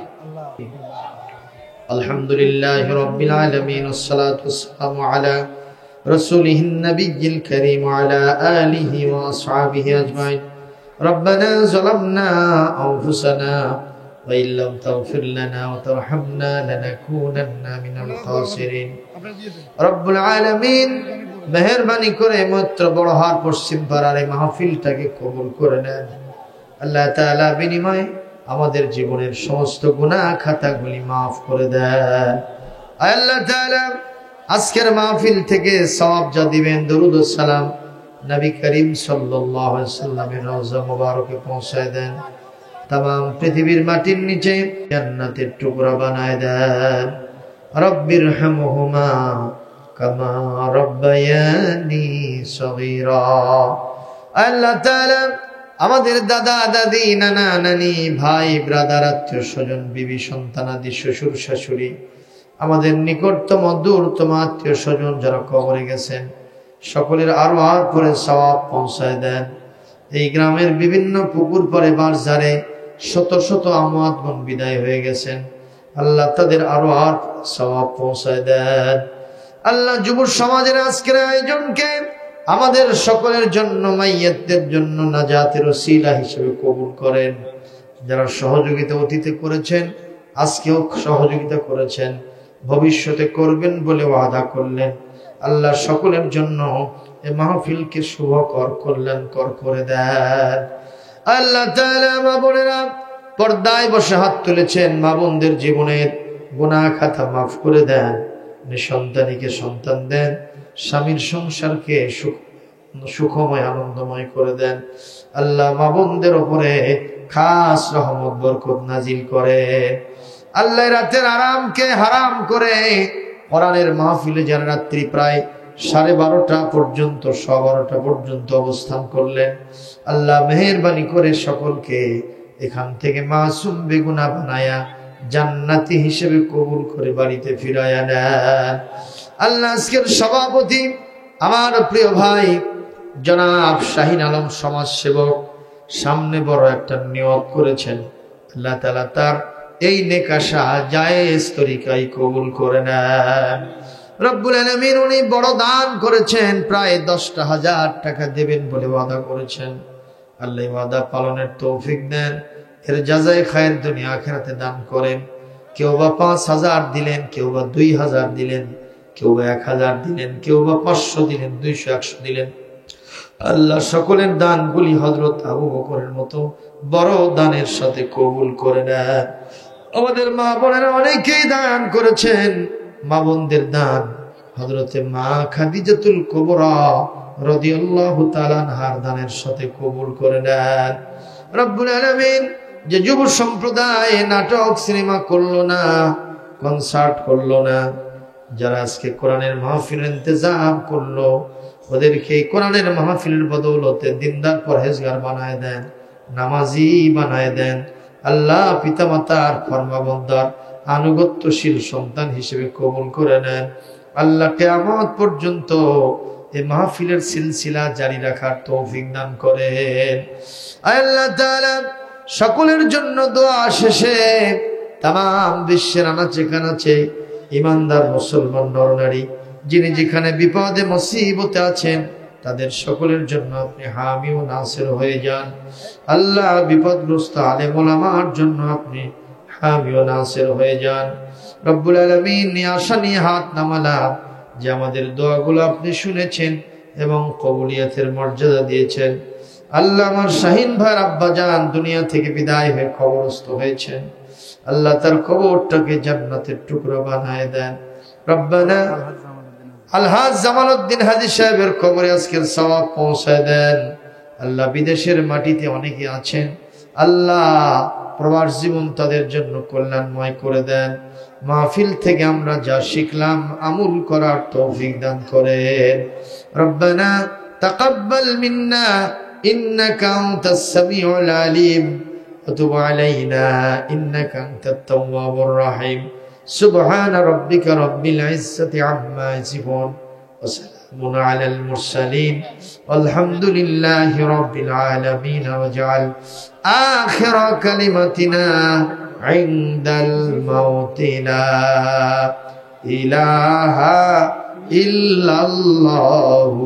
আলহামদুলিল্লাহি রাব্বিল আলামিন, ওয়াসসালাতু ওয়াসসালামু আলা রাসূলিহিন নাবিয়্যিল কারীম ওয়া আলা আলিহি ওয়া আসহাবিহি আজমাইন। রব্বানা যালামনা আনফুসানা ওয়া ইল্লাম তাগফির লানা ওয়া তারহামনা লানাকুনান্না মিনাল খাসিরিন। রব্বুল আলামিন মেহেরবানি করে মাত্র বড় হার পশ্চিম পাড়ার এই মাহফিলটাকে কবুল করে নেন। আল্লাহ তাআলা বিনিময়ে আমাদের জীবনের সমস্ত গুনাহ খাতাগুলি মাফ করে দেন। আল্লাহ তাআলা আজকের মাহফিল থেকে সওয়াব যা দিবেন, দরুদ ও সালাম নবী করিম সাল্লাল্লাহু আলাইহি ওয়াসাল্লামের রওজা মুবারকে পৌঁছায় দেন। तमाम পৃথিবীর মাটির নিচে জান্নাতের টুকরা বানায় দেন। রব্বিরহামহুমা কামা রব্বায়ানি সগীরা। আল্লাহ তাআলা আমাদের দাদা দাদি, নানা নানি, ভাই ব্রাদার, আত্মীয় স্বজন, বিবি সন্তানাদি, শ্বশুর শাশুড়ি, আমাদের নিকটতম দূরতম আত্মীয় স্বজন যারা কবরে গেছেন, সকলের আরো আর করে সওয়াব পৌঁছায় দেন। এই গ্রামের বিভিন্ন পুকুর পরে বাঁশঝাড়ে শত শত আমওয়াত বোন বিদায় হয়ে গেছেন, আল্লাহ তাদের আরো আর সওয়াব পৌঁছায় দেন। আল্লাহ যুব সমাজের আজকের আয়োজনকে আমাদের সকলের জন্য, মাইয়াতদের জন্য নাজাতের ওসিলা হিসেবে কবুল করেন। যারা সহযোগিতা অতীতে করেছেন, আজকেও সহযোগিতা করেছেন, ভবিষ্যতে করবেন বলে ওয়াদা করলেন, আল্লাহ সকলের জন্য এই মাহফিলকে শুভকর কল্যাণকর করে দেন। আল্লাহ তাআলা মা বোনেরা পর্দায় বসে হাত তুলেছেন, মা বোনদের জীবনের গুনাহ খাতা মাফ করে দেন, নিঃসন্তানীকে সন্তান দেন, স্বামীর সংসারকে সুখময় আনন্দময় করে দেন। আল্লাহ মা বোনদের উপরে খাস রহমত বরকত নাজিল করে। আল্লাহ রাতের আরামকে হারাম করে কোরআনের মাহফিলে যারা রাত্রি প্রায় 12:30 পর্যন্ত 12:15 পর্যন্ত অবস্থান করলেন, আল্লাহ মেহেরবানি করে সকলকে এখান থেকে মাসুম বেগুনা বানায়া জান্নাতি হিসেবে কবুল করে বাড়িতে ফিরায়া নেন। আল্লাহ আজকের সভাপতি আমার প্রিয় ভাই জনাব শাহিন আলম সমাজ সেবক সামনে বড় একটা নিয়ত করেছেন, আল্লাহ তাআলা তার এই নেক আশা জায়েজ তরিকায় কবুল করে নেন। রব্বুল আলামিন উনি বড় দান করেছেন, প্রায় 10,000 টাকা দেবেন বলে ওয়াদা করেছেন। আল্লাহ ওয়াদা পালনের তৌফিক দেন, এর জাযায়ে খায়ের দুনিয়া আখিরাতে দান করেন। কেউ বা 5,000 দিলেন, কেউ বা 2,000 দিলেন, কেউ বা 1,000 দিলেন, কেউ বা 500 দিলেন, 200 100 দিলেন। আল্লাহ সকলের দানগুলি হযরত আবু বকরের মতো বড় দানের সাথে কবুল করে নেন। আমাদের মা বোনেরা অনেকেই দান করেছেন, মা বোনদের দান হযরতে মা খাদিজাতুল কুবরা রাদিয়াল্লাহু তাআলা আনহার দানের সাথে কবুল করে নেন। রব্বুল আলামিন যে যুব সম্প্রদায় নাটক সিনেমা করলো না, কনসার্ট করলো না, যারা আজকে কোরআনের মাহফিলের ইন্তজাম করলো, ওদেরকে কোরআনের মাহফিলের বদৌলতে দিনদার পরহেজগার বানায় দেন, নামাজি বানায় দেন। আল্লাহ পিতামাতার ফরমাবরদার আনুগত্যশীল সন্তান হিসেবে কবুল করে নেন। আল্লাহ কিয়ামত পর্যন্ত এই মাহফিলের সিলসিলা জারি রাখার তৌফিক দান করেন। আল্লাহ তাআলা সকলের জন্য দোয়া শেষে তামাম বিশ্বের আনাচে কানাচে ইমানদার মুসলমান নরনারী যিনি যেখানে বিপদে মুসিবতে আছেন তাদের সকলের জন্য আপনি হামি ও নাসির হয়ে যান। আল্লাহ বিপদগ্রস্ত আলেম ওলামার জন্য আপনি হামি ও নাসির হয়ে যান। রব্বুল আলামিন আশা নিয়ে হাত নামালাম যে আমাদের দোয়াগুলো আপনি শুনেছেন এবং কবুলিয়াতের মর্যাদা দিয়েছেন। আল্লাহ আমার শাহিন ভাইয়ের আব্বাজান দুনিয়া থেকে বিদায় হয়ে কবরস্থ হয়েছেন, আল্লাহ তার কবরটাকে জান্নাতের টুকরো বানায় দেন। রব্বানা আলহাজ জামালউদ্দিন হাজী সাহেবের কবরে আজকের সওয়াব পৌঁছায় দেন। আল্লাহ বিদেশের মাটিতে অনেকে আছেন, আল্লাহ প্রবাস জীবন তাদের জন্য কল্যাণময় করে দেন। মাহফিল থেকে আমরা যা শিখলাম আমল করার তৌফিক দান করেন। রব্বানা তাকাব্বাল মিন্না ইন্নাকা আনতাস সামিউল আলিম ওয়া তুব আলাইনা ইন্নাকা আনতাত তাওয়াবুর রহিম। সুবহান রাব্বিকা রাব্বিল ইজ্জাতি আম্মা ইয়াসিফুন ওয়া সালামুন আলাল মুরসালিন ওয়ালহামদুলিল্লাহি রাব্বিল আলামিন। ওয়া জাআল আখিরা কালিমাতিনা ইনদাল মাউতি লা ইলাহা ইল্লাল্লাহু